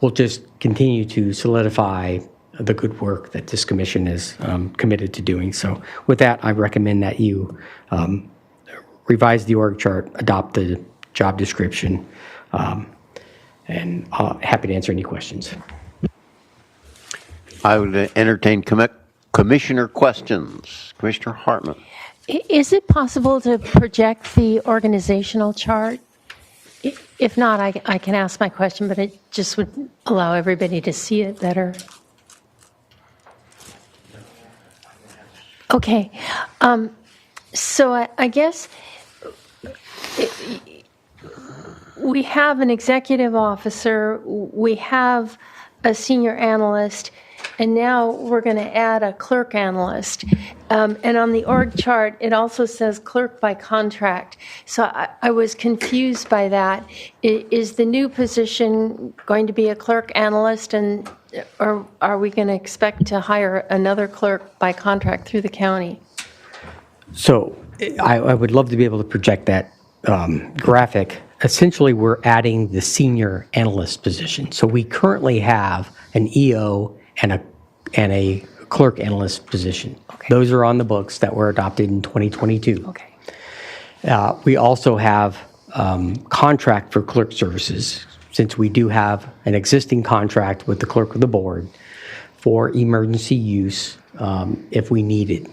will just continue to solidify the good work that this commission is committed to doing. So with that, I recommend that you revise the org chart, adopt the job description, and happy to answer any questions. I would entertain commissioner questions. Commissioner Hartman. Is it possible to project the organizational chart? If not, I can ask my question, but it just would allow everybody to see it better. Okay. So I guess we have an executive officer, we have a senior analyst, and now we're going to add a clerk analyst. And on the org chart, it also says clerk by contract. So I was confused by that. Is the new position going to be a clerk analyst, or are we going to expect to hire another clerk by contract through the county? So I would love to be able to project that graphic. Essentially, we're adding the senior analyst position. So we currently have an EO and a clerk analyst position. Okay. Those are on the books that were adopted in 2022. Okay. We also have contract for clerk services, since we do have an existing contract with the clerk of the board for emergency use if we need it.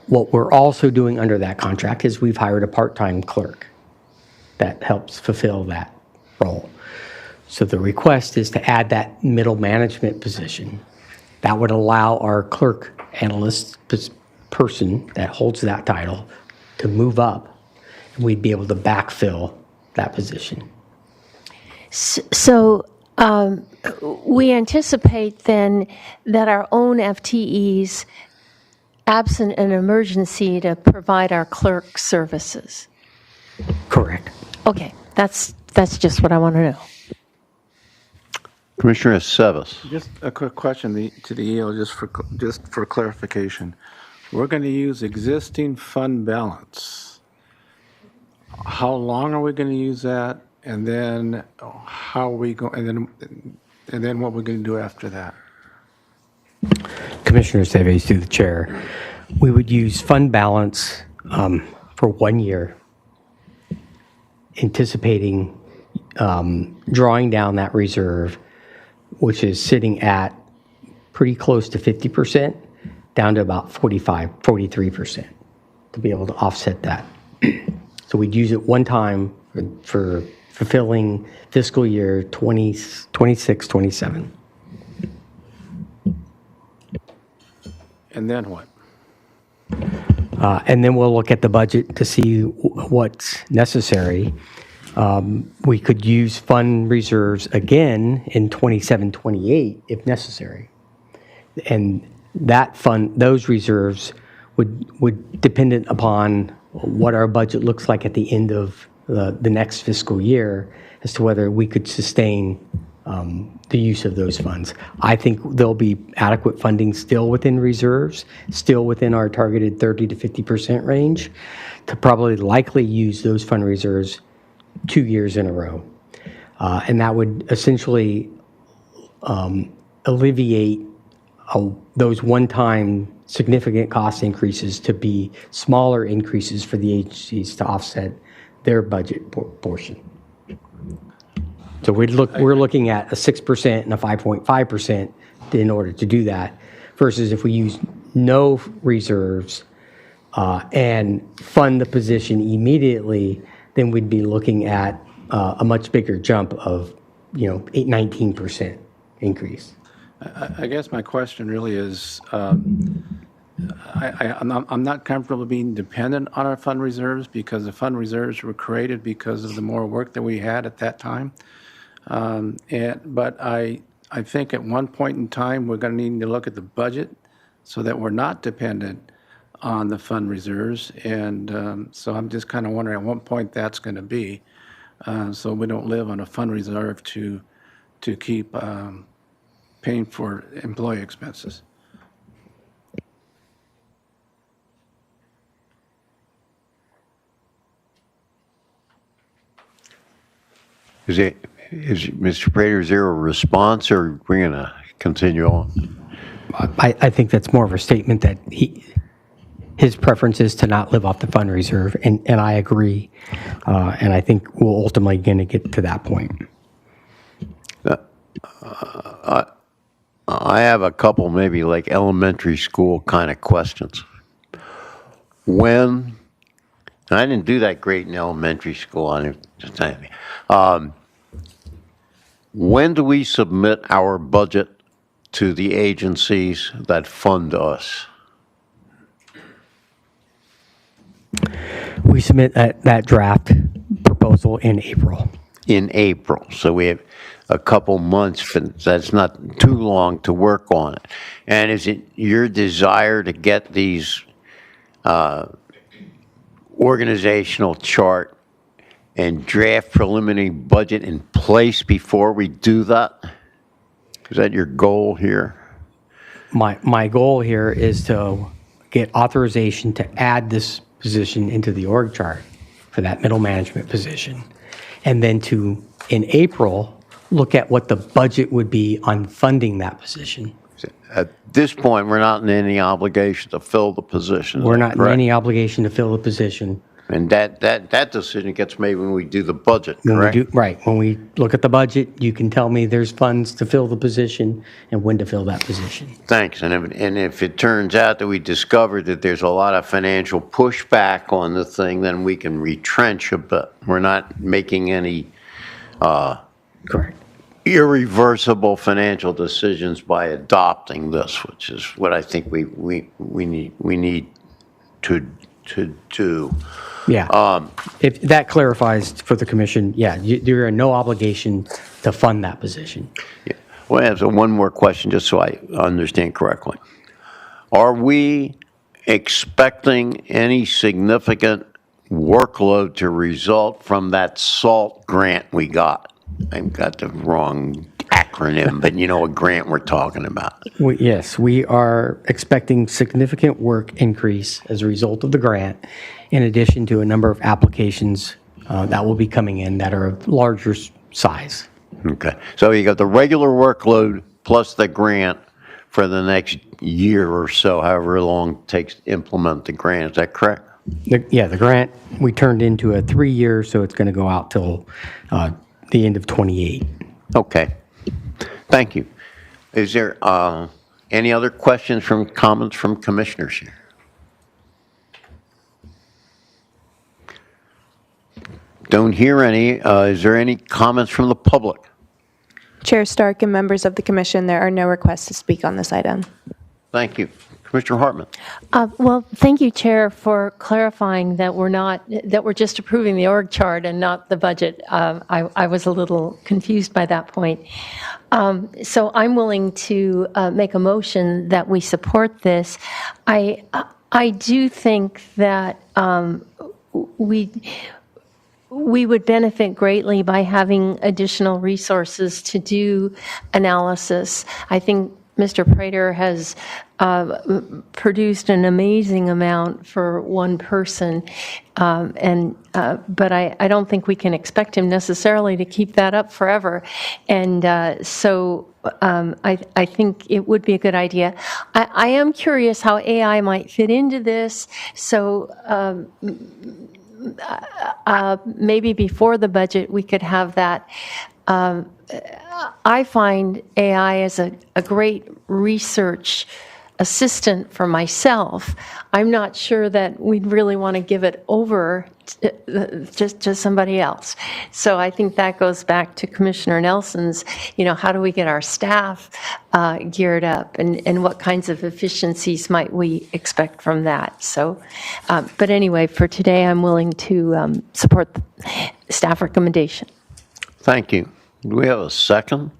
What we're also doing under that contract is we've hired a part-time clerk that helps fulfill that role. So the request is to add that middle management position. That would allow our clerk analyst person that holds that title to move up, and we'd be able to backfill that position. So we anticipate then that our own FTEs, absent an emergency, to provide our clerk services. Correct. Okay, that's just what I want to know. Commissioner Sevis. Just a quick question to the EO, just for clarification. We're going to use existing fund balance. How long are we going to use that? And then how are we going? And then what we're going to do after that? Commissioner Seves, through the chair, we would use fund balance for 1 year, anticipating drawing down that reserve, which is sitting at pretty close to 50%, down to about 43%, to be able to offset that. So we'd use it one time for fulfilling fiscal year 26, 27. And then what? And then we'll look at the budget to see what's necessary. We could use fund reserves again in 27, 28 if necessary. And those reserves would dependent upon what our budget looks like at the end of the next fiscal year as to whether we could sustain the use of those funds. I think there'll be adequate funding still within reserves, still within our targeted 30 to 50% range, to probably likely use those fund reserves 2 years in a row. And that would essentially alleviate those one-time significant cost increases to be smaller increases for the agencies to offset their budget portion. So we're looking at a 6% and a 5.5% in order to do that, versus if we use no reserves and fund the position immediately, then we'd be looking at a much bigger jump of 19% increase. I guess my question really is, I'm not comfortable being dependent on our fund reserves, because the fund reserves were created because of the more work that we had at that time. But I think at one point in time, we're going to need to look at the budget so that we're not dependent on the fund reserves. And so I'm just kind of wondering at what point that's going to be, so we don't live on a fund reserve to keep paying for employee expenses. Mr. Prater, is there a response, or we're going to continue on? I think that's more of a statement that his preference is to not live off the fund reserve, and I agree. And I think we're ultimately going to get to that point. I have a couple maybe like elementary school kind of questions. And I didn't do that great in elementary school. When do we submit our budget to the agencies that fund us? We submit that draft proposal in April. In April, so we have a couple months. That's not too long to work on it. And is it your desire to get these organizational chart and draft preliminary budget in place before we do that? Is that your goal here? My goal here is to get authorization to add this position into the org chart for that middle management position. And then to, in April, look at what the budget would be on funding that position. At this point, we're not in any obligation to fill the position. We're not in any obligation to fill the position. And that decision gets made when we do the budget, When we correct? right. When we look at the budget, you can tell me there's funds to fill the position and when to fill that position. Thanks. And if it turns out that we discover that there's a lot of financial pushback on the thing, then we can retrench a bit. We're not making any Correct. irreversible financial decisions by adopting this, which is what I think we need to do. Yeah. If that clarifies for the commission, yeah, you're in no obligation to fund that position. Yeah. Well, I have one more question, just so I understand correctly. Are we expecting any significant workload to result from that SALT grant we got? I've got the wrong acronym, but you know what grant we're talking about. Yes, we are expecting significant work increase as a result of the grant, in addition to a number of applications that will be coming in that are of larger size. Okay. So you got the regular workload plus the grant for the next year or so, however long it takes to implement the grant. Is that correct? The grant we turned into a 3-year, so it's going to go out till the end of 28. Okay. Thank you. Is there any other questions comments from commissioners here? Don't hear any. Is there any comments from the public? Chair Stark and members of the commission, there are no requests to speak on this item. Thank you. Commissioner Hartman. Well, thank you, Chair, for clarifying that we're just approving the org chart and not the budget. I was a little confused by that point. So I'm willing to make a motion that we support this. I do think that we would benefit greatly by having additional resources to do analysis. I think Mr. Prater has produced an amazing amount for one person, but I don't think we can expect him necessarily to keep that up forever. And so I think it would be a good idea. I am curious how AI might fit into this. So maybe before the budget, we could have that. I find AI as a great research assistant for myself. I'm not sure that we'd really want to give it over just to somebody else. So I think that goes back to Commissioner Nelson's, how do we get our staff geared up, and what kinds of efficiencies might we expect from that? So, but anyway, for today, I'm willing to support the staff recommendation. Thank you. Do we have a second?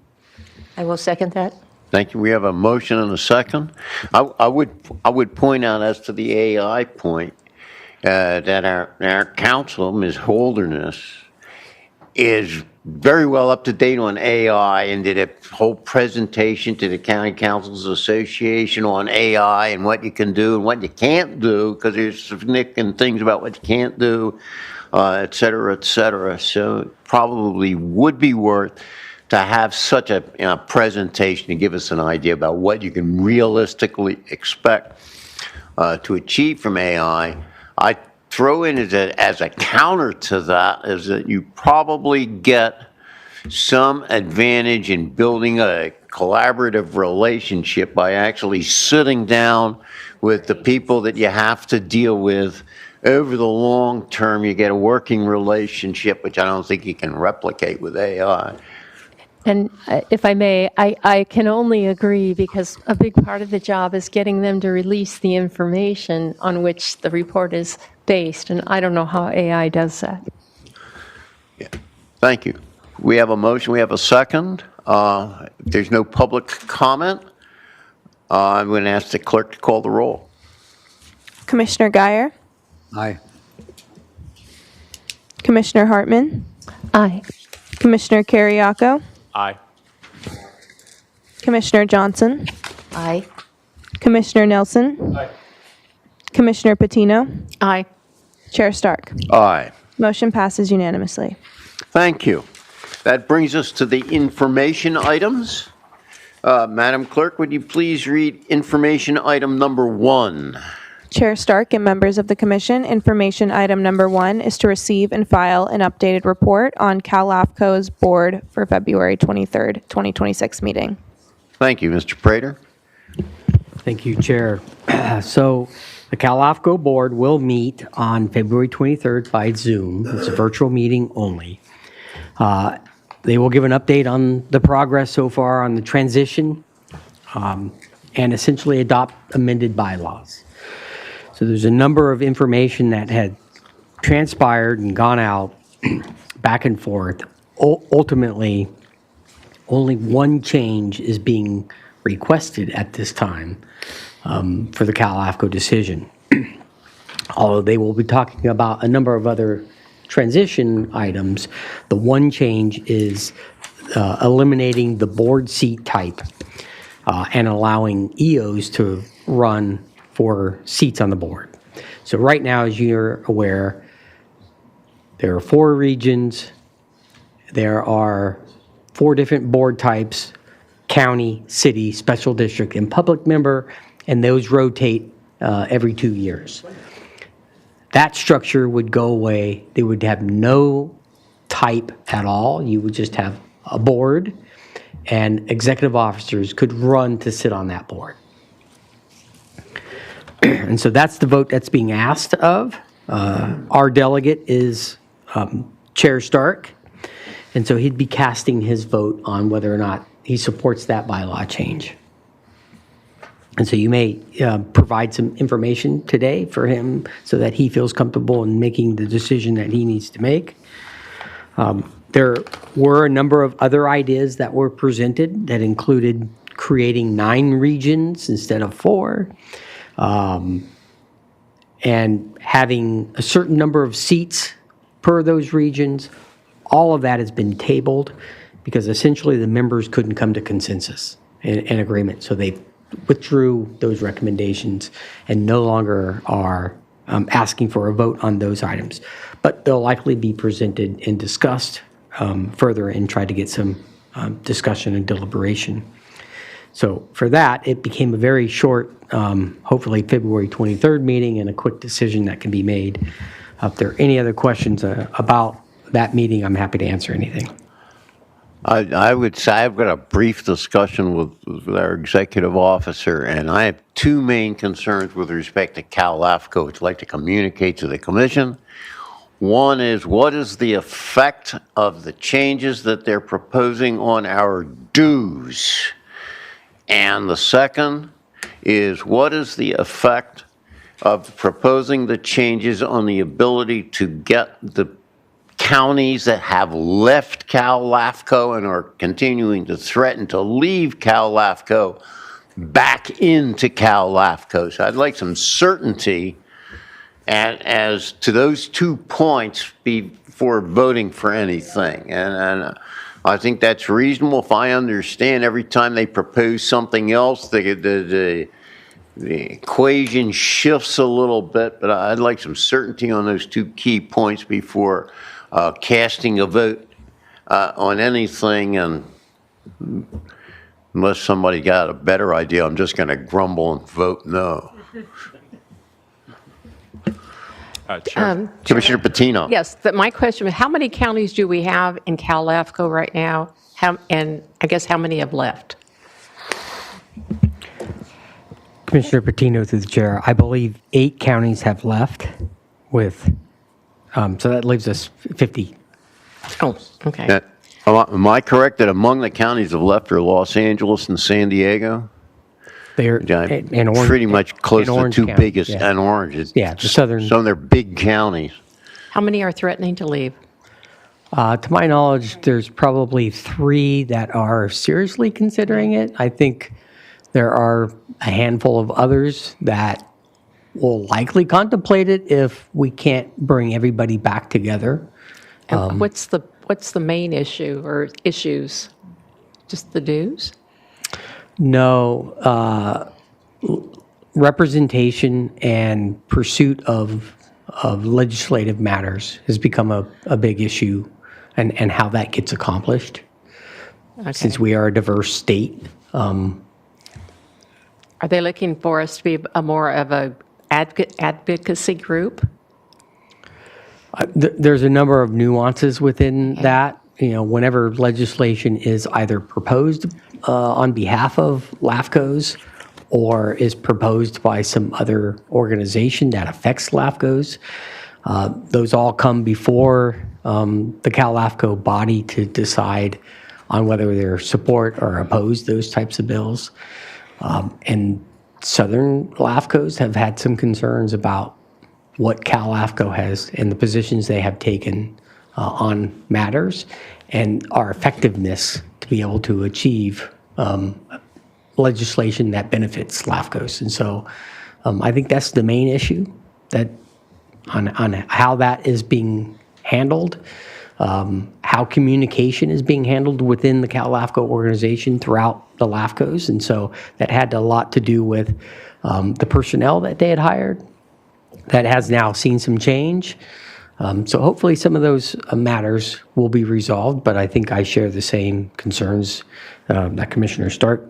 I will second that. Thank you. We have a motion and a second. I would point out as to the AI point that our counsel, Ms. Holderness, is very well up to date on AI and did a whole presentation to the County Councils Association on AI and what you can do and what you can't do, because there's significant things about what you can't do, et cetera, et cetera. So it probably would be worth to have such a presentation to give us an idea about what you can realistically expect to achieve from AI. I throw in as a counter to that is that you probably get some advantage in building a collaborative relationship by actually sitting down with the people that you have to deal with. Over the long term, you get a working relationship, which I don't think you can replicate with AI. And if I may, I can only agree, because a big part of the job is getting them to release the information on which the report is based, and I don't know how AI does that. Yeah. Thank you. We have a motion. We have a second. If there's no public comment, I'm going to ask the clerk to call the roll. Commissioner Guyer, Aye. Commissioner Hartman, Aye. Commissioner Carriaco, Aye. Commissioner Johnson, Aye. Commissioner Nelson, Aye. Commissioner Patino, Aye. Chair Stark. Aye. Motion passes unanimously. Thank you. That brings us to the information items. Madam Clerk, would you please read information item number 1? Chair Stark and members of the Commission, information item number 1 is to receive and file an updated report on LAFCO's board for February 23rd, 2026 meeting. Thank you, Mr. Prater. Thank you, Chair. So the LAFCO board will meet on February 23rd by Zoom. It's a virtual meeting only. They will give an update on the progress so far on the transition and essentially adopt amended bylaws. So there's a number of information that had transpired and gone out back and forth. Ultimately, only one change is being requested at this time for the LAFCO decision. Although they will be talking about a number of other transition items, the one change is eliminating the board seat type and allowing EOs to run for seats on the board. So right now, as you're aware, there are 4 regions, there are 4 different board types: county, city, special district, and public member, and those rotate every 2 years. That structure would go away. They would have no type at all. You would just have a board, and executive officers could run to sit on that board. And so that's the vote that's being asked of. Our delegate is Chair Stark, and so he'd be casting his vote on whether or not he supports that bylaw change. And so you may provide some information today for him so that he feels comfortable in making the decision that he needs to make. There were a number of other ideas that were presented that included creating 9 regions instead of 4, and having a certain number of seats per those regions. All of that has been tabled because essentially the members couldn't come to consensus and agreement. So they withdrew those recommendations and no longer are asking for a vote on those items. But they'll likely be presented and discussed further and try to get some discussion and deliberation. So for that, it became a very short, hopefully February 23rd meeting and a quick decision that can be made. If there are any other questions about that meeting, I'm happy to answer anything. I would say I've got a brief discussion with our executive officer, and I have 2 main concerns with respect to Cal LAFCO, which I'd like to communicate to the commission. One is, what is the effect of the changes that they're proposing on our dues? And the second is, what is the effect of proposing the changes on the ability to get the counties that have left Cal LAFCO and are continuing to threaten to leave Cal LAFCO back into Cal LAFCO? So I'd like some certainty as to those 2 points before voting for anything. And I think that's reasonable. If I understand, every time they propose something else, the equation shifts a little bit, but I'd like some certainty on those 2 key points before casting a vote on anything. And unless somebody got a better idea, I'm just going to grumble and vote no. Chair, Commissioner Patino. Yes, my question is, how many counties do we have in Cal LAFCO right now? And I guess how many have left? Commissioner Patino through the chair, I believe 8 counties have left with, so that leaves us 50. Oh, okay. Am I correct that among the counties that left are Los Angeles and San Diego? They're And pretty much close to the 2 County, biggest, yeah. and Orange. Yeah, the southern. Some of their big counties. How many are threatening to leave? To my knowledge, there's probably 3 that are seriously considering it. I think there are a handful of others that will likely contemplate it if we can't bring everybody back together. And what's the main issue or issues? Just the dues? No, representation and pursuit of legislative matters has become a big issue, and how that gets accomplished. Okay. Since we are a diverse state. Are they looking for us to be more of a advocacy group? There's a number of nuances within that. You know, whenever legislation is either proposed on behalf of LAFCOs or is proposed by some other organization that affects LAFCOs, those all come before the Cal LAFCO body to decide on whether they support or oppose those types of bills. And southern LAFCOs have had some concerns about what Cal LAFCO has and the positions they have taken on matters and our effectiveness to be able to achieve legislation that benefits LAFCOs. And so I think that's the main issue, that on how that is being handled, how communication is being handled within the Cal LAFCO organization throughout the LAFCOs. And so that had a lot to do with the personnel that they had hired. That has now seen some change. So hopefully some of those matters will be resolved, but I think I share the same concerns that Commissioner Stark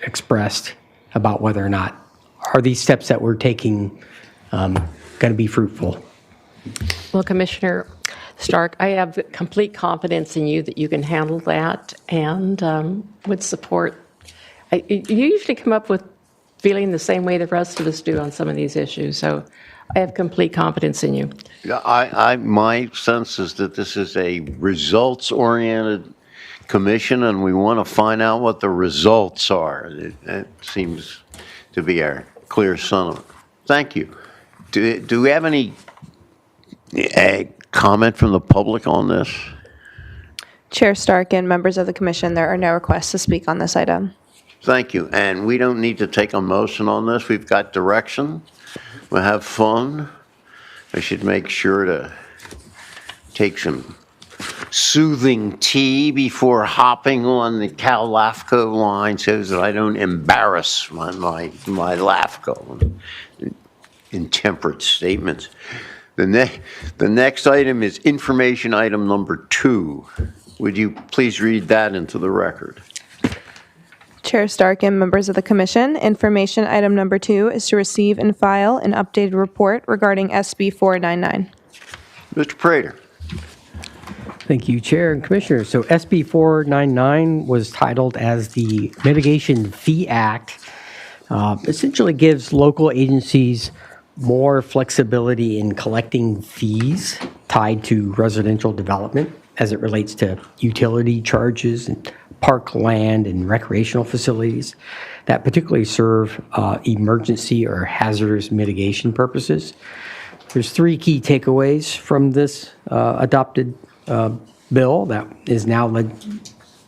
expressed about whether or not are these steps that we're taking going to be fruitful. Well, Commissioner Stark, I have complete confidence in you that you can handle that and would support. You usually come up with feeling the same way the rest of us do on some of these issues, so I have complete confidence in you. My sense is that this is a results-oriented commission, and we want to find out what the results are. It seems to be our clear sentiment. Thank you. Do we have any comment from the public on this? Chair Stark and members of the commission, there are no requests to speak on this item. Thank you. And we don't need to take a motion on this. We've got direction. We'll have fun. I should make sure to take some soothing tea before hopping on the LAFCO line so that I don't embarrass my LAFCO intemperate statements. The next item is information item number 2. Would you please read that into the record? Chair Stark and members of the commission, information item number 2 is to receive and file an updated report regarding SB 499. Mr. Prater. Thank you, Chair and Commissioners. So SB 499 was titled as the Mitigation Fee Act. Essentially gives local agencies more flexibility in collecting fees tied to residential development as it relates to utility charges and park land and recreational facilities that particularly serve emergency or hazardous mitigation purposes. There's 3 key takeaways from this adopted bill that is now a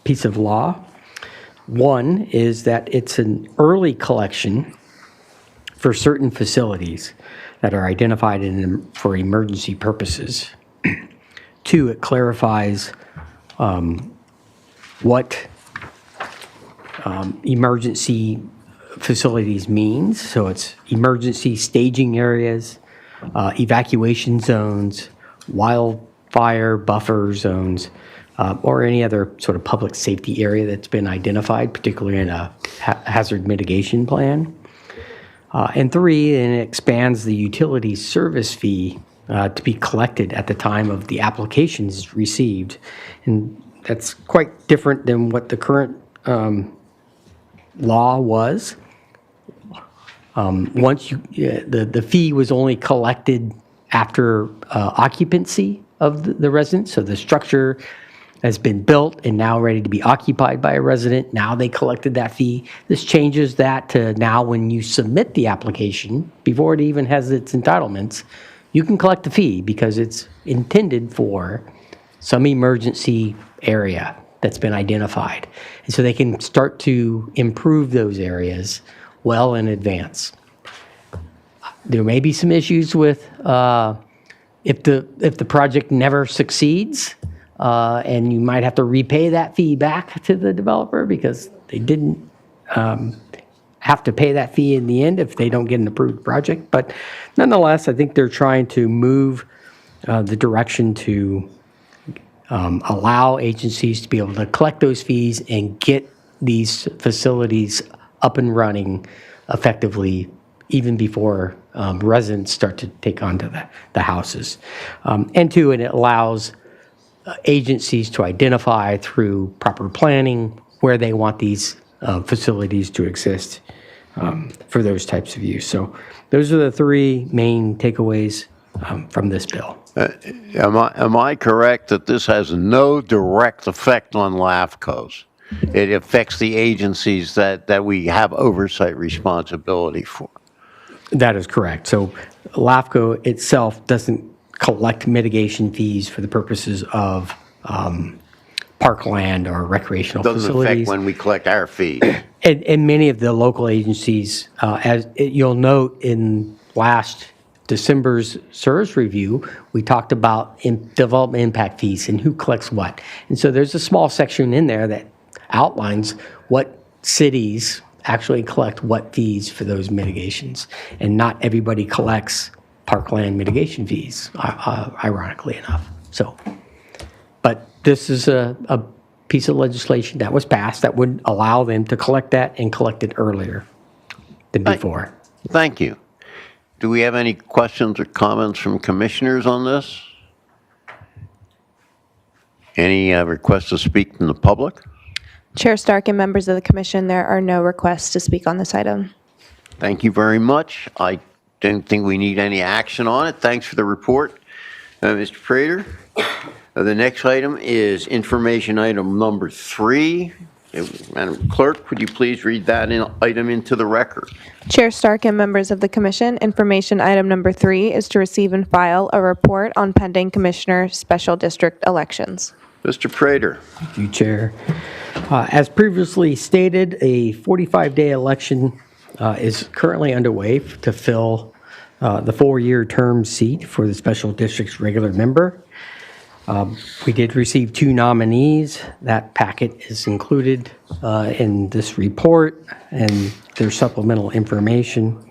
piece of law. One is that it's an early collection for certain facilities that are identified for emergency purposes. 2, it clarifies what emergency facilities means. So it's emergency staging areas, evacuation zones, wildfire buffer zones, or any other sort of public safety area that's been identified, particularly in a hazard mitigation plan. And 3, and it expands the utility service fee to be collected at the time of the applications received. And that's quite different than what the current law was. Once the fee was only collected after occupancy of the residence, so the structure has been built and now ready to be occupied by a resident. Now they collected that fee. This changes that to now when you submit the application, before it even has its entitlements, you can collect the fee because it's intended for some emergency area that's been identified. And so they can start to improve those areas well in advance. There may be some issues with if the project never succeeds, and you might have to repay that fee back to the developer because they didn't have to pay that fee in the end if they don't get an approved project. But nonetheless, I think they're trying to move the direction to allow agencies to be able to collect those fees and get these facilities up and running effectively even before residents start to take onto the houses. And 2, and it allows agencies to identify through proper planning where they want these facilities to exist for those types of use. So those are the 3 main takeaways from this bill. Am I correct that this has no direct effect on LAFCOs? It affects the agencies that we have oversight responsibility for. That is correct. So LAFCO itself doesn't collect mitigation fees for the purposes of parkland or recreational Doesn't facilities. affect when we collect our fees. And many of the local agencies, you'll note in last December's service review, we talked about development impact fees and who collects what. And so there's a small section in there that outlines what cities actually collect what fees for those mitigations. And not everybody collects parkland mitigation fees, ironically enough. So, but this is a piece of legislation that was passed that would allow them to collect that and collect it earlier than before. Thank you. Do we have any questions or comments from commissioners on this? Any requests to speak from the public? Chair Stark and members of the commission, there are no requests to speak on this item. Thank you very much. I don't think we need any action on it. Thanks for the report, Mr. Prater. The next item is information item number 3 Madam Clerk, would you please read that item into the record? Chair Stark and members of the commission, information item number 3 is to receive and file a report on pending commissioner special district elections. Mr. Prater. Thank you, Chair. As previously stated, a 45-day election is currently underway to fill the 4-year term seat for the special district's regular member. We did receive 2 nominees. That packet is included in this report and their supplemental information.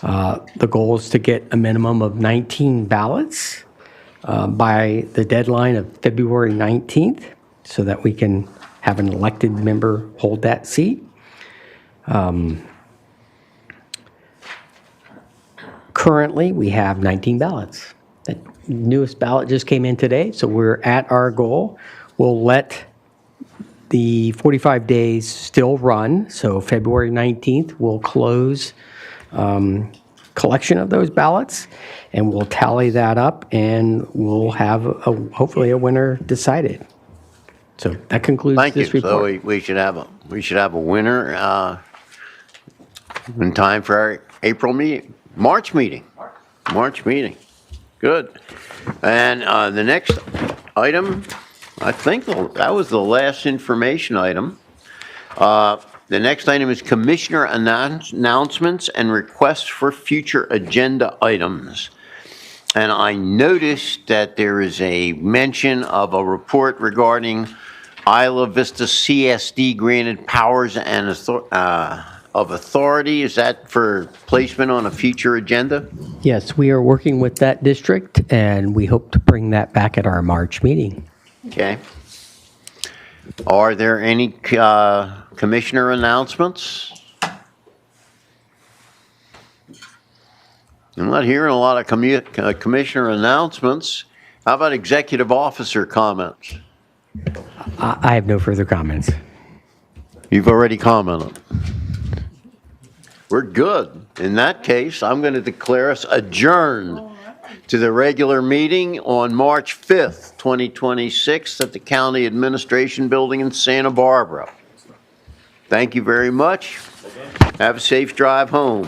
The goal is to get a minimum of 19 ballots by the deadline of February 19th so that we can have an elected member hold that seat. Currently, we have 19 ballots. The newest ballot just came in today, so we're at our goal. We'll let the 45 days still run, so February 19th, we'll close collection of those ballots, and we'll tally that up, and we'll have hopefully a winner decided. So that concludes Thank you. this report. So we should have a winner in time for our April meeting, March meeting. Good. And the next item, I think that was the last information item. The next item is commissioner announcements and requests for future agenda items. And I noticed that there is a mention of a report regarding Isla Vista CSD granted powers and of authority. Is that for placement on a future agenda? Yes, we are working with that district, and we hope to bring that back at our March meeting. Okay. Are there any commissioner announcements? I'm not hearing a lot of commissioner announcements. How about executive officer comments? I have no further comments. You've already commented. We're good. In that case, I'm going to declare us adjourned to the regular meeting on March 5th, 2026 at the County Administration Building in Santa Barbara. Thank you very much. Have a safe drive home.